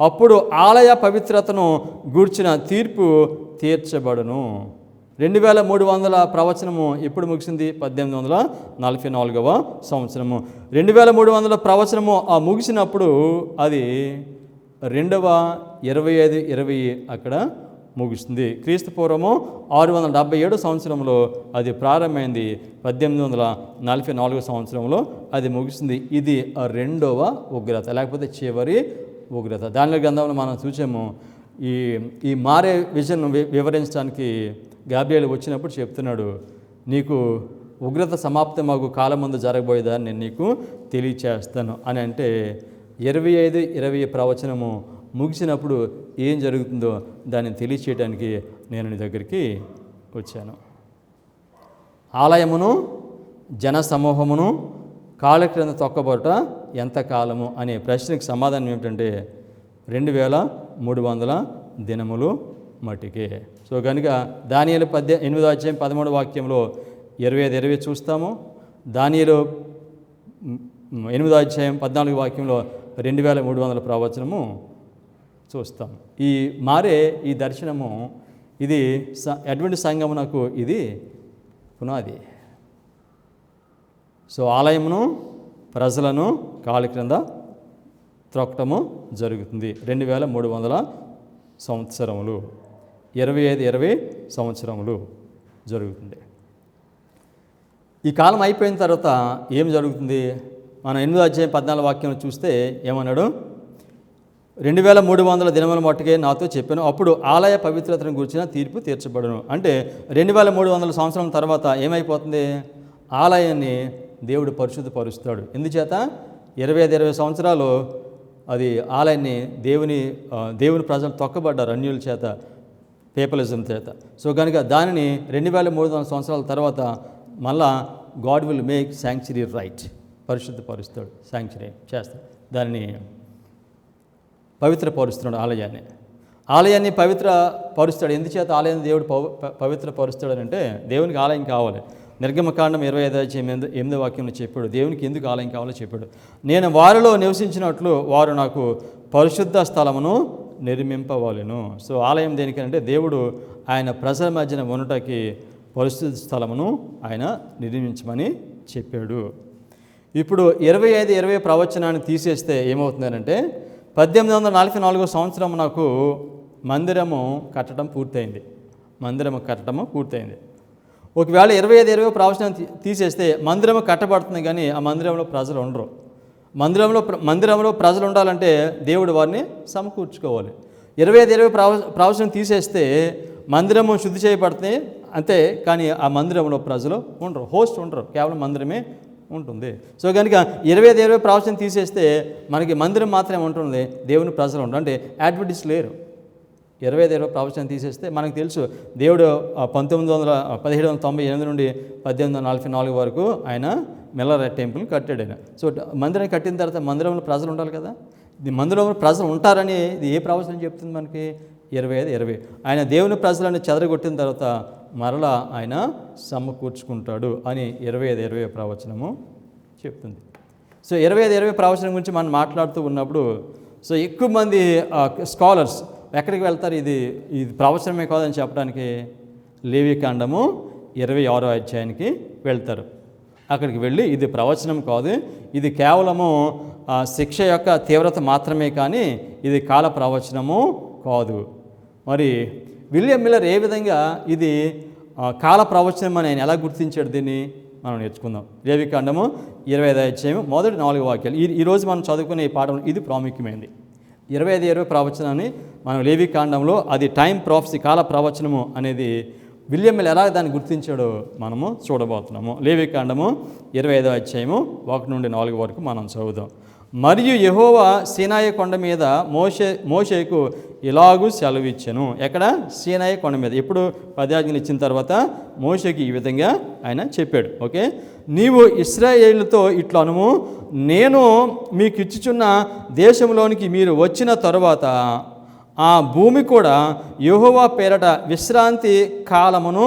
అప్పుడు ఆలయ పవిత్రతను గూర్చిన తీర్పు తీర్చబడును. 2300 ప్రవచనము ఎప్పుడు ముగిసింది? 1844 సంవత్సరము. 2300 ప్రవచనము ముగిసినప్పుడు అది 25-20 అక్కడ ముగుస్తుంది. క్రీస్తు పూర్వము 677 సంవత్సరంలో అది ప్రారంభమైంది. 1844 సంవత్సరంలో అది ముగిసింది. ఇది రెండవ ఉగ్రత, లేకపోతే చివరి ఉగ్రత. దానిలో గ్రంథంలో మనం చూసాము. ఈ మారే విజన్ వివరించడానికి గాబ్రియలు వచ్చినప్పుడు చెప్తున్నాడు, నీకు ఉగ్రత సమాప్తమగు కాలం ముందు జరగబోయేదాన్ని నేను నీకు తెలియచేస్తాను అని. అంటే 25-20 ప్రవచనము ముగిసినప్పుడు ఏం జరుగుతుందో దాన్ని తెలియచేయడానికి నేను నీ దగ్గరికి వచ్చాను. ఆలయమును, జన సమూహమును కాళ్ళ క్రింద తొక్కబోట ఎంతకాలము అనే ప్రశ్నకు సమాధానం ఏమిటంటే 2300 దినములు మట్టికే. కనుక దానియేలు 8:13 వాక్యంలో 25-20 చూస్తాము. దానియేలు 8:14 వాక్యంలో 2300 ప్రవచనము చూస్తాం. ఈ దర్శనము ఇది అడ్వెంట్ సంఘమునకు ఇది పునాది. సో ఆలయమును ప్రజలను కాలి క్రింద త్రొక్కటము జరుగుతుంది. 2300 సంవత్సరములు, 25-20 సంవత్సరములు జరుగుతుంది. ఈ కాలం అయిపోయిన తర్వాత ఏం జరుగుతుంది? మనం 8వ అధ్యాయం 14 వాక్యం చూస్తే ఏమన్నాడు? 2300 దినముల మట్టుకే నాతో చెప్పాను, అప్పుడు ఆలయ పవిత్రతను గురించిన తీర్పు తీర్చబడును. అంటే 2300 సంవత్సరం తర్వాత ఏమైపోతుంది? ఆలయాన్ని దేవుడు పరిశుద్ధపరుస్తాడు. ఎందుచేత 25-20 సంవత్సరాలు అది ఆలయాన్ని దేవుని ప్రజలు తొక్కబడ్డారు అన్యుల చేత, పేపలిజం చేత. సో కనుక దానిని 2300 సంవత్సరాల తర్వాత మళ్ళా God will make sanctuary right, పరిశుద్ధపరుస్తాడు, శాంక్చురీ చేస్తాడు, దానిని పవిత్రపరుస్తున్నాడు. ఆలయాన్ని పవిత్రపరుస్తాడు. ఎందుచేత ఆలయాన్ని దేవుడు పవిత్రపరుస్తాడు అంటే దేవునికి ఆలయం కావాలి. నిర్గమకాండం 25-8 వాక్యంలో చెప్పాడు దేవునికి ఎందుకు ఆలయం కావాలో చెప్పాడు. నేను వారిలో నివసించినట్లు వారు నాకు పరిశుద్ధ స్థలమును నిర్మింపవలెను. సో ఆలయం దేనికంటే దేవుడు ఆయన ప్రజల మధ్యన ఉన్నటకి పరిశుద్ధ స్థలమును ఆయన నిర్మించమని చెప్పాడు. ఇప్పుడు 25-20 ప్రవచనాన్ని తీసేస్తే ఏమవుతుందంటే 1844 సంవత్సరం నాకు మందిరము కట్టడం పూర్తయింది. ఒకవేళ 25-20 ప్రవచనాన్ని తీసేస్తే మందిరము కట్టబడుతుంది, కానీ ఆ మందిరంలో ప్రజలు ఉండరు. మందిరంలో ప్రజలు ఉండాలంటే దేవుడు వారిని సమకూర్చుకోవాలి. 25-20 ప్రవచనం తీసేస్తే మందిరము శుద్ధి చేయబడుతుంది అంతే, కానీ ఆ మందిరంలో ప్రజలు ఉండరు, హోస్ట్ ఉండరు, కేవలం మందిరమే ఉంటుంది. సో కనుక 25-20 ప్రవచనం తీసేస్తే మనకి మందిరం మాత్రమే ఉంటుంది, దేవుని ప్రజలు ఉండరు. అంటే అడ్వెంటిస్ట్ లేరు. 25-20 ప్రవచనం తీసేస్తే మనకు తెలుసు దేవుడు 1798 నుండి 1844 వరకు ఆయన మిల్లర్ టెంపుల్ కట్టాడు ఆయన. సో మందిరం కట్టిన తర్వాత మందిరంలో ప్రజలు ఉండాలి కదా. ఇది మందిరంలో ప్రజలు ఉంటారని ఇది ఏ ప్రవచనం చెప్తుంది మనకి? 25-20 ఆయన దేవుని ప్రజలను చెదరగొట్టిన తర్వాత మరలా ఆయన సమకూర్చుకుంటాడు అని 25-20 ప్రవచనము చెప్తుంది. సో 25-20 ప్రవచనం గురించి మనం మాట్లాడుతూ ఉన్నప్పుడు సో ఎక్కువ మంది స్కాలర్స్ ఎక్కడికి వెళ్తారు? ఇది ప్రవచనమే కాదని చెప్పడానికి లేవికాండము 26వ అధ్యాయానికి వెళ్తారు. అక్కడికి వెళ్ళి ఇది ప్రవచనం కాదు, ఇది కేవలము శిక్ష యొక్క తీవ్రత మాత్రమే, కానీ ఇది కాల ప్రవచనము కాదు. మరి విలియం మిల్లర్ ఏ విధంగా ఇది కాల ప్రవచనం అని ఆయన ఎలా గుర్తించాడు, దీన్ని మనం నేర్చుకుందాం. లేవికాండము 25వ అధ్యాయం మొదటి 4 వాక్యాలు. ఈరోజు మనం చదువుకునే ఈ పాఠం ఇది ప్రాముఖ్యమైనది. 25-20 ప్రవచనాన్ని మనం లేవికాండంలో అది టైం ప్రాఫెసీ, కాల ప్రవచనము అనేది విలియం మిల్లర్ ఎలా దాన్ని గుర్తించాడో మనము చూడబోతున్నాము. లేవికాండము 25వ అధ్యాయము 1 నుండి 4 వరకు మనం చదువుదాం. మరియు యెహోవా సీనాయి కొండ మీద మోషేకు ఇలాగూ సెలవిచ్చెను. ఎక్కడ? సీనాయి కొండ మీద. ఎప్పుడు 10 ఆజ్ఞలు ఇచ్చిన తర్వాత మోషేకి ఈ విధంగా ఆయన చెప్పాడు. ఓకే, నీవు ఇశ్రాయేలుతో ఇట్లా అనుము, నేను మీకు ఇచ్చుచున్న దేశంలోనికి మీరు వచ్చిన తరువాత ఆ భూమి కూడా యెహోవా పేరట విశ్రాంతి కాలమును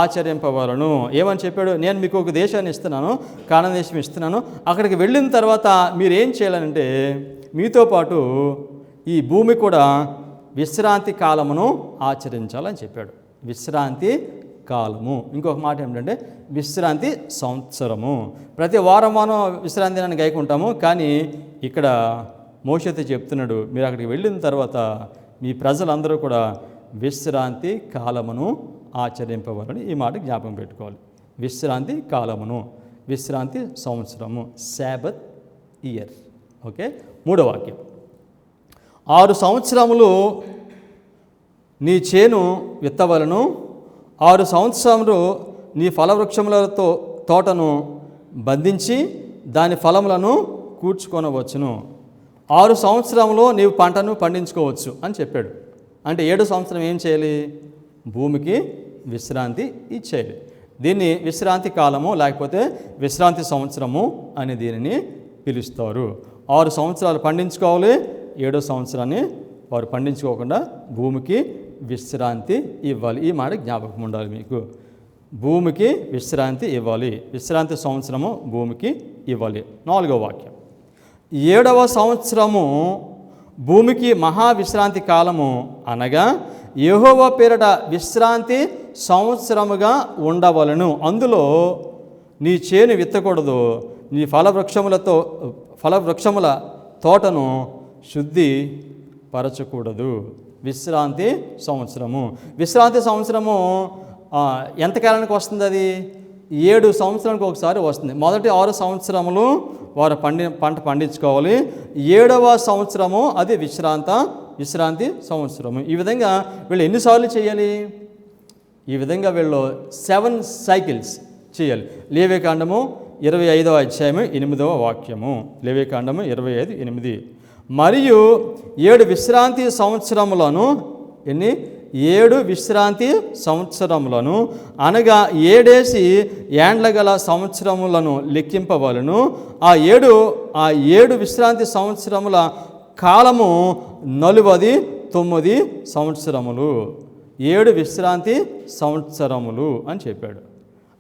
ఆచరింపవలను. ఏమని చెప్పాడు? నేను మీకు ఒక దేశాన్ని ఇస్తున్నాను, కానాను దేశం ఇస్తున్నాను. అక్కడికి వెళ్ళిన తర్వాత మీరు ఏం చేయాలంటే మీతో పాటు ఈ భూమి కూడా విశ్రాంతి కాలమును ఆచరించాలని చెప్పాడు. విశ్రాంతి కాలము, ఇంకొక మాట ఏమిటంటే విశ్రాంతి సంవత్సరము. ప్రతి వారం మనం విశ్రాంతి దినాన్ని గైకుంటాము, కానీ ఇక్కడ మోషేతో చెప్తున్నాడు మీరు అక్కడికి వెళ్ళిన తర్వాత మీ ప్రజలందరూ కూడా విశ్రాంతి కాలమును ఆచరింపవాలని. ఈ మాట జ్ఞాపకం పెట్టుకోవాలి. విశ్రాంతి కాలమును, విశ్రాంతి సంవత్సరము, శాబత్ ఇయర్. ఓకే, 3వ వాక్యం. 6 సంవత్సరములు నీ చేను విత్తవలను, 6 సంవత్సరములు నీ ఫలవృక్షములతో తోటను బంధించి దాని ఫలములను కూర్చుకొనవచ్చును. 6 సంవత్సరంలో నీవు పంటను పండించుకోవచ్చు అని చెప్పాడు. అంటే 7 సంవత్సరం ఏం చేయాలి? భూమికి విశ్రాంతి ఇచ్చేయాలి. దీన్ని విశ్రాంతి కాలము లేకపోతే విశ్రాంతి సంవత్సరము అని దీనిని పిలుస్తారు. 6 సంవత్సరాలు పండించుకోవాలి, 7వ సంవత్సరాన్ని వారు పండించుకోకుండా భూమికి విశ్రాంతి ఇవ్వాలి. ఈ మాట జ్ఞాపకం ఉండాలి మీకు. భూమికి విశ్రాంతి ఇవ్వాలి, విశ్రాంతి సంవత్సరము భూమికి ఇవ్వాలి. 4వ వాక్యం. 7వ సంవత్సరము భూమికి మహావిశ్రాంతి కాలము అనగా యెహోవా పేరట విశ్రాంతి సంవత్సరముగా ఉండవలను. అందులో నీ చేను విత్తకూడదు, నీ ఫలవృక్షముల తోటను శుద్ధి పరచకూడదు. విశ్రాంతి సంవత్సరము. విశ్రాంతి సంవత్సరము ఎంతకాలానికి వస్తుంది? అది 7 సంవత్సరానికి ఒకసారి వస్తుంది. మొదటి 6 సంవత్సరములు వారు పంట పండించుకోవాలి. 7వ సంవత్సరము అది విశ్రాంతి సంవత్సరము. ఈ విధంగా వీళ్ళు ఎన్నిసార్లు చేయాలి? ఈ విధంగా వీళ్ళు 7 సైకిల్స్ చేయాలి. లేవికాండము 25వ అధ్యాయము 8వ వాక్యము. లేవికాండము 25:8. మరియు 7 విశ్రాంతి సంవత్సరములను 7 విశ్రాంతి సంవత్సరములను అనగా 7 ఏండ్ల గల సంవత్సరములను లెక్కింపవలను. ఆ 7 విశ్రాంతి సంవత్సరముల కాలము 49 సంవత్సరములు. 7 విశ్రాంతి సంవత్సరములు అని చెప్పాడు.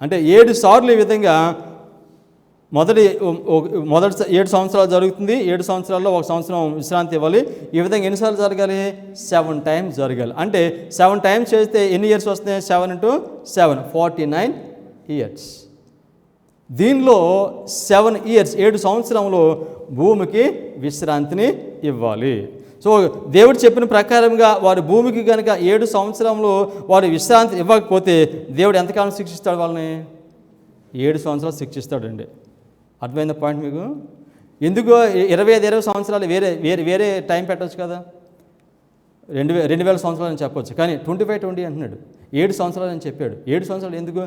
అంటే 7 సార్లు ఈ విధంగా మొదటి 7 సంవత్సరాలు జరుగుతుంది. 7 సంవత్సరాల్లో 1 సంవత్సరం విశ్రాంతి ఇవ్వాలి. ఈ విధంగా ఎన్నిసార్లు జరగాలి? 7 టైమ్స్ జరగాలి. అంటే 7 టైమ్స్ చేస్తే ఎన్ని ఇయర్స్ వస్తాయి? 7 × 7 49 ఇయర్స్. దీనిలో 7 ఇయర్స్ 7 సంవత్సరంలో భూమికి విశ్రాంతిని ఇవ్వాలి. సో దేవుడు చెప్పిన ప్రకారంగా వారి భూమికి కనుక 7 సంవత్సరంలో వారి విశ్రాంతి ఇవ్వకపోతే దేవుడు ఎంతకాలం శిక్షిస్తాడు వాళ్ళని? 7 సంవత్సరాలు శిక్షిస్తాడండి. అర్థమైంది పాయింట్ మీకు? ఎందుకు 25 సంవత్సరాలు వేరే టైం పెట్టవచ్చు కదా, 2000 సంవత్సరాలు అని చెప్పవచ్చు. కానీ 25-20 అంటున్నాడు. 7 సంవత్సరాలు అని చెప్పాడు. 7 సంవత్సరాలు ఎందుకు?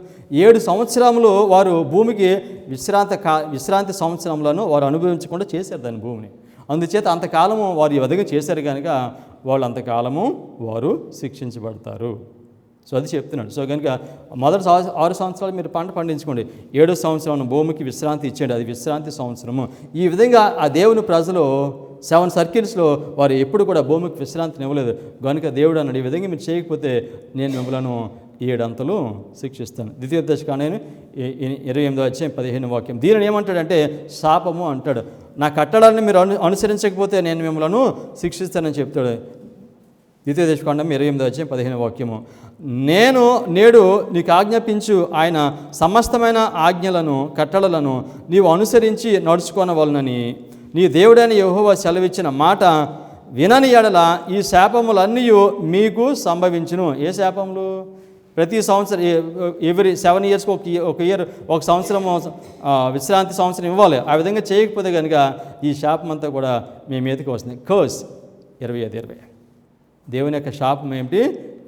7 సంవత్సరములు వారు భూమికి విశ్రాంతి సంవత్సరంలో వారు అనుభవించకుండా చేశారు దాని భూమిని. అందుచేత అంతకాలము వారు ఈ విధంగా చేశారు కనుక వాళ్ళు అంతకాలము వారు శిక్షించబడతారు. సో అది చెప్తున్నాడు. సో కనుక మొదటి 6 సంవత్సరాలు మీరు పంట పండించుకోండి, 7వ సంవత్సరం భూమికి విశ్రాంతి ఇచ్చేయండి, అది విశ్రాంతి సంవత్సరము. ఈ విధంగా ఆ దేవుని ప్రజలు 7 సర్కిల్స్లో వారు ఎప్పుడు కూడా భూమికి విశ్రాంతిని ఇవ్వలేదు. కనుక దేవుడు అన్నాడు, ఈ విధంగా మీరు చేయకపోతే నేను మిమ్మలను 7 అంతలు శిక్షిస్తాను. ద్వితీయోపదేశకాండం 28వ అధ్యాయం 15వ వాక్యం. దీనిని ఏమంటాడంటే శాపము అంటాడు. నా కట్టడాన్ని మీరు అనుసరించకపోతే నేను మిమ్మలను శిక్షిస్తానని చెప్తాడు. ద్వితీయోపదేశకాండం 28వ అధ్యాయం 15వ వాక్యము. నేను నేడు నీకు ఆజ్ఞాపించు ఆయన సమస్తమైన ఆజ్ఞలను కట్టడలను నీవు అనుసరించి నడుచుకోనవలనని నీ దేవుడైన యెహోవా సెలవిచ్చిన మాట వినని ఎడల ఈ శాపములన్నీ మీకు సంభవించును. ఏ శాపములు? ప్రతి సంవత్సరం ఎవ్రీ 7 ఇయర్స్కి ఒక ఇయర్ 1 సంవత్సరం విశ్రాంతి సంవత్సరం ఇవ్వాలి. ఆ విధంగా చేయకపోతే కనుక ఈ శాపం అంతా కూడా మీ మీదకి వస్తుంది. కర్స్ 25:20. దేవుని యొక్క శాపం ఏమిటి?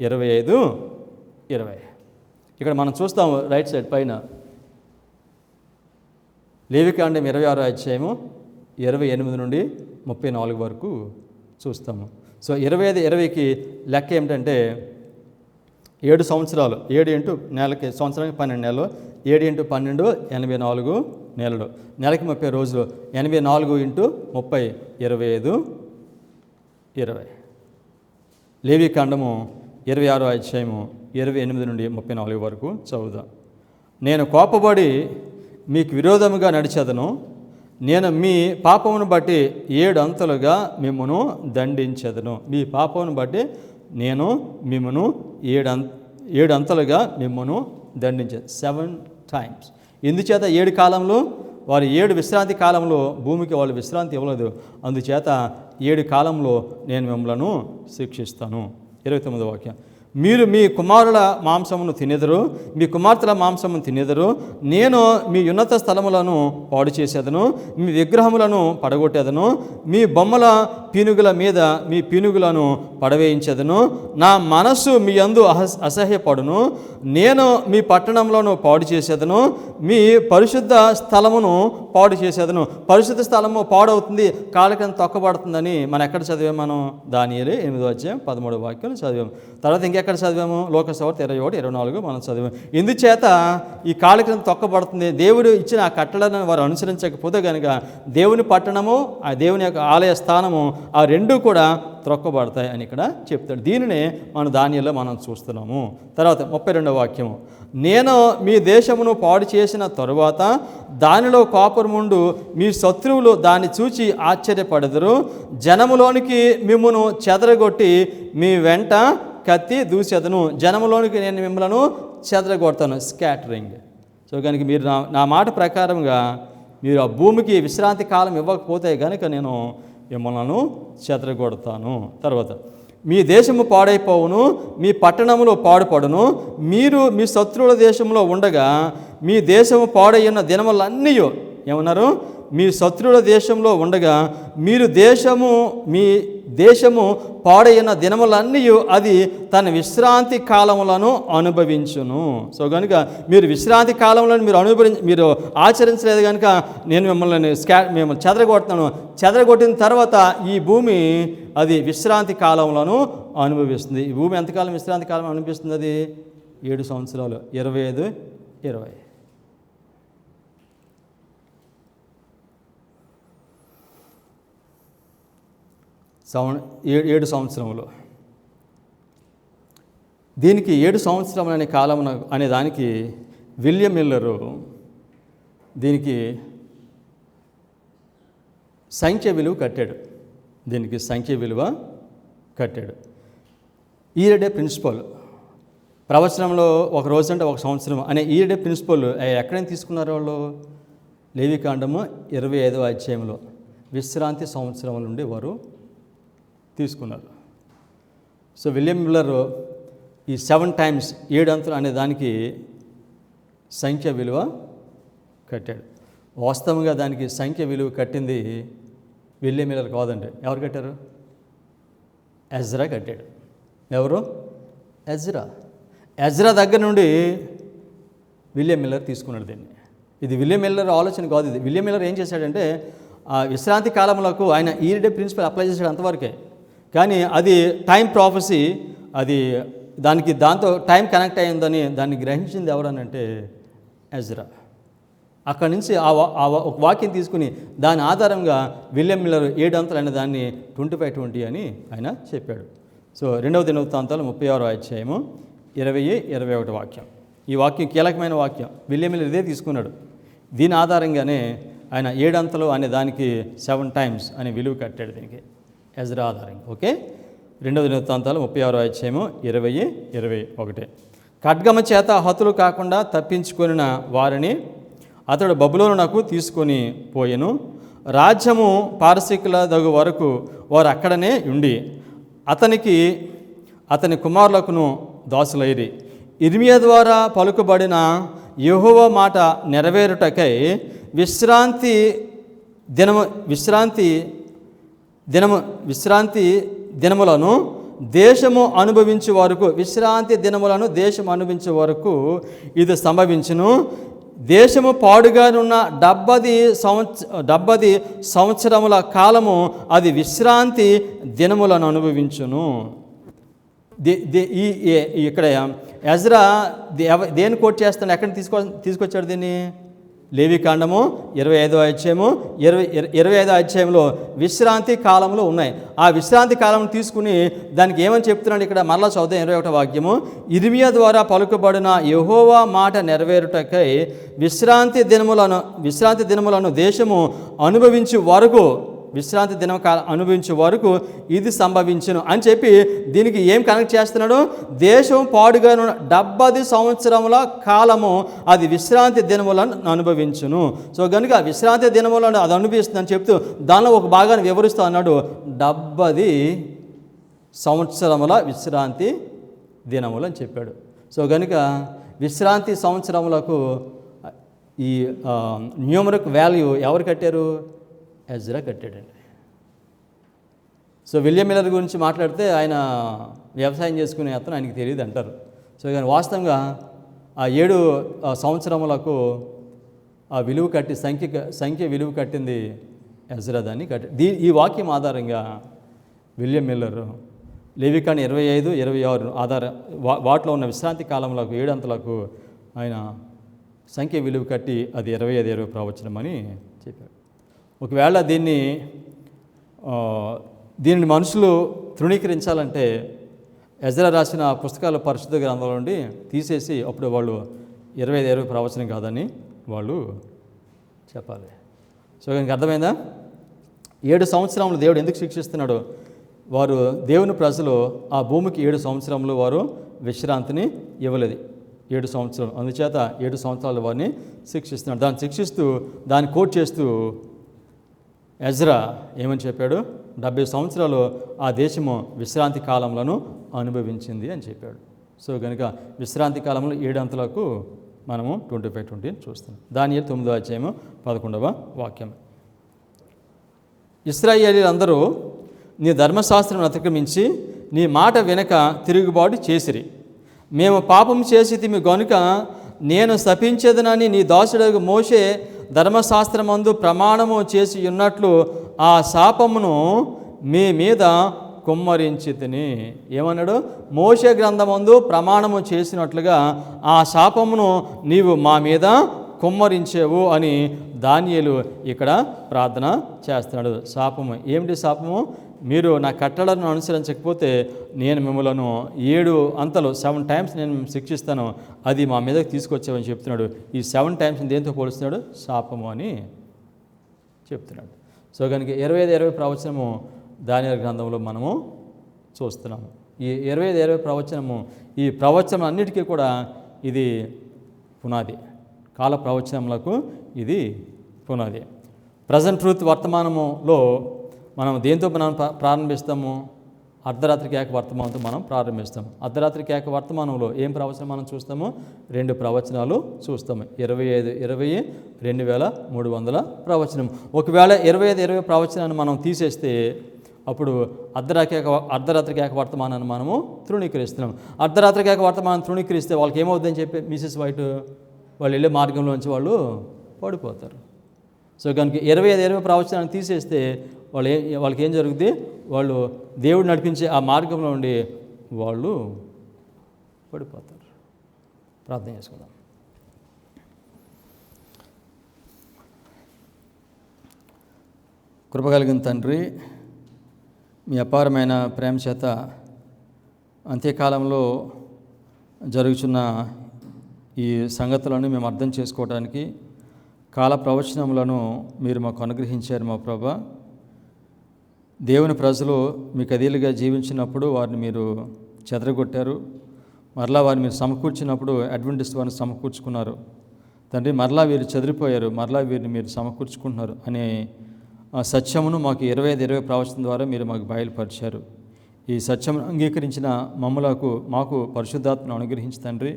25:20. ఇక్కడ మనం చూస్తాము రైట్ సైడ్ పైన లేవికాండం 26వ అధ్యాయము 28 నుండి 34 వరకు చూస్తాము. సో 25:20కి లెక్క ఏమిటంటే 7 సంవత్సరాలు, 7 నెలకి సంవత్సరానికి 12 నెలలు, 7 × 12 84 నెలలు, నెలకి 30 రోజులు, 84 × 30 25:20. లేవికాండము 26వ అధ్యాయము 28 నుండి 34 వరకు చదువుదాం. నేను కోపపడి మీకు విరోధముగా నడిచెదను, నేను మీ పాపమును బట్టి 7 అంతలుగా మిమ్మును దండించెదను. మీ పాపమును బట్టి నేను మిమ్మును 7 అంతలుగా మిమ్మును దండించేది. 7 టైమ్స్. ఎందుచేత 7 కాలంలో వారు 7 విశ్రాంతి కాలంలో భూమికి వాళ్ళు విశ్రాంతి ఇవ్వలేదు. అందుచేత 7 కాలంలో నేను మిమ్మలను శిక్షిస్తాను. 29వ వాక్యం. మీరు మీ కుమారుల మాంసమును తినెదరు, మీ కుమార్తెల మాంసమును తినెదరు. నేను మీ ఉన్నత స్థలములను పాడు చేసేదను, మీ విగ్రహములను పడగొట్టేదను, మీ బొమ్మల పీనుగుల మీద మీ పీనుగులను పడవేయించేదను. నా మనస్సు మీ యందు అసహ్యపడును. నేను మీ పట్టణంలోను పాడు చేసేదను, మీ పరిశుద్ధ స్థలమును పాడు చేసేదను. పరిశుద్ధ స్థలము పాడవుతుంది, కాళ్ళ కింద తొక్కబడుతుందని మనం ఎక్కడ చదివాం? మనం దానియేలు 8వ అధ్యాయం 13వ వాక్యం చదివాం. తర్వాత ఇంకెక్కడ చదివాము? లోకసువార్త 21-24 మనం చదివాము. ఎందుచేత ఈ కాళ్ళ క్రింద తొక్కబడుతుంది? దేవుడు ఇచ్చిన ఆ కట్టడలను వారు అనుసరించకపోతే కనుక దేవుని పట్టణము, ఆ దేవుని యొక్క ఆలయ స్థానము, ఆ రెండూ కూడా త్రొక్కబడతాయి అని ఇక్కడ చెప్తాడు. దీనినే మన దానిలో మనం చూస్తున్నాము. తర్వాత 32వ వాక్యము, నేను మీ దేశమును పాడు చేసిన తరువాత దానిలో కాపురముండు మీ శత్రువులు దాన్ని చూచి ఆశ్చర్యపడదురు. జనములోనికి మిమ్మును చెదరగొట్టి మీ వెంట కత్తి దూసేదను. జనములోనికి నేను మిమ్మలను చెదరగొడతాను. స్కాటరింగ్. సో కనుక మీరు నా మాట ప్రకారంగా మీరు ఆ భూమికి విశ్రాంతి కాలం ఇవ్వకపోతే కనుక నేను మిమ్మల్ని చెదరగొడతాను. తర్వాత మీ దేశము పాడైపోవును, మీ పట్టణములో పాడుపడును. మీరు మీ శత్రువుల దేశంలో ఉండగా మీ దేశము పాడైన దినములన్నీ ఏమన్నారు? మీ శత్రువుల దేశంలో ఉండగా మీ దేశము పాడైన దినములన్నీ అది తన విశ్రాంతి కాలములను అనుభవించును. సో కనుక మీరు విశ్రాంతి కాలంలో మీరు ఆచరించలేదు కనుక నేను మిమ్మల్ని చెదరగొడతాను. చెదరగొట్టిన తర్వాత ఈ భూమి అది విశ్రాంతి కాలంలో అనుభవిస్తుంది. ఈ భూమి ఎంతకాలం విశ్రాంతి కాలం అనిపిస్తుంది? అది 7 సంవత్సరాలు, 25-20. ఏడు సంవత్సరములు. దీనికి 7 సంవత్సరములు అనే కాలం అనే దానికి విలియం మిల్లరు దీనికి సంఖ్య విలువ కట్టాడు. దీనికి సంఖ్య విలువ కట్టాడు. ఈరడే ప్రిన్సిపల్ ప్రవచనంలో ఒక రోజు అంటే ఒక సంవత్సరం అనే ఈరడే ప్రిన్సిపల్ ఎక్కడైనా తీసుకున్నారు వాళ్ళు? లేవికాండము 25వ అధ్యాయంలో విశ్రాంతి సంవత్సరం నుండి వారు తీసుకున్నారు. సో విలియం మిల్లర్ ఈ 7 times 7 అంతులు అనే దానికి సంఖ్య విలువ కట్టాడు. వాస్తవంగా దానికి సంఖ్య విలువ కట్టింది విలియం మిల్లర్ కాదండి. ఎవరు కట్టారు? ఎజ్రా కట్టాడు. ఎవరు? ఎజ్రా దగ్గర నుండి విలియం మిల్లర్ తీసుకున్నాడు దీన్ని. ఇది విలియం మిల్లర్ ఆలోచన కాదు. ఇది విలియం మిల్లర్ ఏం చేశాడంటే ఆ విశ్రాంతి కాలంలో ఆయన ఈరిడే ప్రిన్సిపల్ అప్లై చేశాడు అంతవరకే. కానీ అది టైం ప్రాఫెసీ, అది దాంతో టైం కనెక్ట్ అయ్యిందని దాన్ని గ్రహించింది ఎవరనంటే ఎజ్రా. అక్కడి నుంచి ఒక వాక్యం తీసుకుని దాని ఆధారంగా విలియం మిల్లర్ 7 అంతలు అనే దాన్ని 25-20 అని ఆయన చెప్పాడు. సో 2వ దినవృత్తాంతాలు 36వ అధ్యాయము 20-21 వాక్యం. ఈ వాక్యం కీలకమైన వాక్యం. విలియం మిల్లర్ ఇదే తీసుకున్నాడు. దీని ఆధారంగానే ఆయన 7 అంతలు అనే దానికి 7 times అనే విలువ కట్టాడు దీనికి ఎజ్రా ఆధారంగా. ఓకే. 2వ దినవృత్తాంతాలు 36వ అధ్యాయము 20-21. ఖడ్గమ చేత హతులు కాకుండా తప్పించుకొనిన వారిని అతడు బబులోనునకు తీసుకొని పోయెను. రాజ్యము పారసీకుల దగు వరకు వారు అక్కడనే ఉండి అతని కుమారులకును దాసులైరి. ఇర్మియా ద్వారా పలుకుబడిన యెహోవా మాట నెరవేరుటకై విశ్రాంతి దినములను దేశము అనుభవించే వరకు ఇది సంభవించును. దేశము పాడుగానున్న 70 సంవత్సరముల కాలము అది విశ్రాంతి దినములను అనుభవించును. ఇక్కడ ఎజ్రా దేని కోట్ చేస్తాను? ఎక్కడ తీసుకొచ్చాడు దీన్ని? లేవికాండము 25వ అధ్యాయము 25వ అధ్యాయంలో విశ్రాంతి కాలంలో ఉన్నాయి. ఆ విశ్రాంతి కాలం తీసుకుని దానికి ఏమని చెప్తున్నాడు ఇక్కడ? మరలా చదువుతాం 21వ వాక్యము. ఇర్మియా ద్వారా పలుకుబడిన యెహోవా మాట నెరవేరుటకై విశ్రాంతి దినములను దేశము అనుభవించే వరకు ఇది సంభవించును అని చెప్పి దీనికి ఏం కనెక్ట్ చేస్తున్నాడు? దేశం పాడుగా 70 సంవత్సరముల కాలము అది విశ్రాంతి దినములను అనుభవించును. సో కనుక విశ్రాంతి దినములను అది అనుభవిస్తుందని చెప్తూ దానిలో ఒక భాగాన్ని వివరిస్తూ అన్నాడు. 70 సంవత్సరముల విశ్రాంతి దినములు అని చెప్పాడు. సో కనుక విశ్రాంతి సంవత్సరములకు ఈ న్యూమరిక్ వాల్యూ ఎవరు కట్టారు? ఎజ్రా కట్టాడండి. సో విలియం మిల్లర్ గురించి మాట్లాడితే ఆయన వ్యవసాయం చేసుకునే అతను, ఆయనకి తెలియదు అంటారు. సో కానీ వాస్తవంగా ఆ 7 సంవత్సరములకు ఆ విలువ కట్టి సంఖ్య విలువ కట్టింది ఎజ్రా. దాన్ని ఈ వాక్యం ఆధారంగా విలియం మిల్లర్ లేవికాండం 25, 26 వాటిలో ఉన్న విశ్రాంతి కాలంలోకి 7 అంతలకు ఆయన సంఖ్య విలువ కట్టి అది 25, 20 ప్రవచనం అని చెప్పాడు. ఒకవేళ దీనిని మనుషులు తృణీకరించాలంటే ఎజ్రా రాసిన పుస్తకాల పరిశుద్ధ గ్రంథాల నుండి తీసేసి అప్పుడు వాళ్ళు 25, 20 ప్రవచనం కాదని వాళ్ళు చెప్పాలి. సో ఇంక అర్థమైందా? 7 సంవత్సరములు దేవుడు ఎందుకు శిక్షిస్తున్నాడు? వారు దేవుని ప్రజలు ఆ భూమికి 7 సంవత్సరములు వారు విశ్రాంతిని ఇవ్వలేదు. 7 సంవత్సరాలు, అందుచేత 7 సంవత్సరాలు వారిని శిక్షిస్తున్నాడు. దాన్ని శిక్షిస్తూ దాన్ని కోట్ చేస్తూ ఎజ్రా ఏమని చెప్పాడు? 70 సంవత్సరాలు ఆ దేశము విశ్రాంతి కాలంలో అనుభవించింది అని చెప్పాడు. సో కనుక విశ్రాంతి కాలంలో 7 అంతలకు మనము 25-20 చూస్తున్నాం. దానియేలు 9వ అధ్యాయము 11వ వాక్యం. ఇశ్రాయేలీయులందరూ నీ ధర్మశాస్త్రం అతిక్రమించి నీ మాట వినక తిరుగుబాటు చేసిరి. మేము పాపం చేసితిమి గనుక నేను శపించేదనని నీ దాసుడగు మోషే ధర్మశాస్త్రమందు ప్రమాణము చేసి ఉన్నట్లు ఆ శాపమును మీ మీద కుమ్మరించితిని. ఏమన్నాడు? మోషే గ్రంథమందు ప్రమాణము చేసినట్లుగా ఆ శాపమును నీవు మా మీద కుమ్మరించేవు అని దానియేలు ఇక్కడ ప్రార్థన చేస్తున్నాడు. శాపము ఏమిటి? శాపము, మీరు నా కట్టడలను అనుసరించకపోతే నేను మిమ్మలను 7 అంతలు 7 టైమ్స్ నేను శిక్షిస్తాను, అది మా మీదకి తీసుకొచ్చామని చెప్తున్నాడు. ఈ 7 టైమ్స్ దేంతో పోలుస్తున్నాడు? శాపము అని చెప్తున్నాడు. సో కనుక 25, 20 ప్రవచనము దానియేలు గ్రంథంలో మనము చూస్తున్నాము. ఈ 25, 20 ప్రవచనము, ఈ ప్రవచనం అన్నిటికీ కూడా ఇది పునాది. కాల ప్రవచనములకు ఇది పునాది. ప్రజెంట్ ట్రూత్ వర్తమానములో మనం దేంతో మనం ప్రారంభిస్తాము? అర్ధరాత్రి కేక వర్తమానంతో మనం ప్రారంభిస్తాము. అర్ధరాత్రి కేక వర్తమానంలో ఏం ప్రవచనం మనం చూస్తాము? 2 ప్రవచనాలు చూస్తాము. 25, 20, 2300 ప్రవచనం. ఒకవేళ 25, 20 ప్రవచనాన్ని మనం తీసేస్తే అప్పుడు అర్ధరాత్రి కేక వర్తమానాన్ని మనము తృణీకరిస్తున్నాం. అర్ధరాత్రి కేక వర్తమానం తృణీకరిస్తే వాళ్ళకి ఏమవుతుందని చెప్పి మిసెస్ వైట్ వాళ్ళు వెళ్ళే మార్గంలోంచి వాళ్ళు పడిపోతారు. సో కనుక 25, 20 ప్రవచనాన్ని తీసేస్తే వాళ్ళకి ఏం జరుగుతుంది? వాళ్ళు దేవుడు నడిపించే ఆ మార్గంలో ఉండి వాళ్ళు పడిపోతారు. ప్రార్థన చేసుకుందాం. కృప కలిగిన తండ్రి, మీ అపారమైన ప్రేమ చేత అంత్యకాలంలో జరుగుతున్న ఈ సంగతులను మేము అర్థం చేసుకోవడానికి కాల ప్రవచనములను మీరు మాకు అనుగ్రహించారు మా ప్రభా. దేవుని ప్రజలు మీకు అధీలుగా జీవించినప్పుడు వారిని మీరు చెదరగొట్టారు. మరలా వారిని మీరు సమకూర్చినప్పుడు అడ్వెంటిస్ట్ వారిని సమకూర్చుకున్నారు తండ్రి. మరలా వీరు చెదిరిపోయారు, మరలా వీరిని మీరు సమకూర్చుకుంటున్నారు అనే సత్యమును మాకు 25, 20 ప్రవచనం ద్వారా మీరు మాకు బయలుపరిచారు. ఈ సత్యమును అంగీకరించిన మాకు పరిశుద్ధాత్మను అనుగ్రహించి తండ్రి,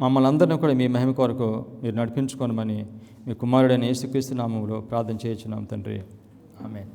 మమ్మల్ని అందరినీ కూడా మీ మహిమ కొరకు మీరు నడిపించుకోనమని మీ కుమారుడైన యేసుక్రీస్తు నామములో ప్రార్థన చేయించున్నాం తండ్రి. ఆమేన్.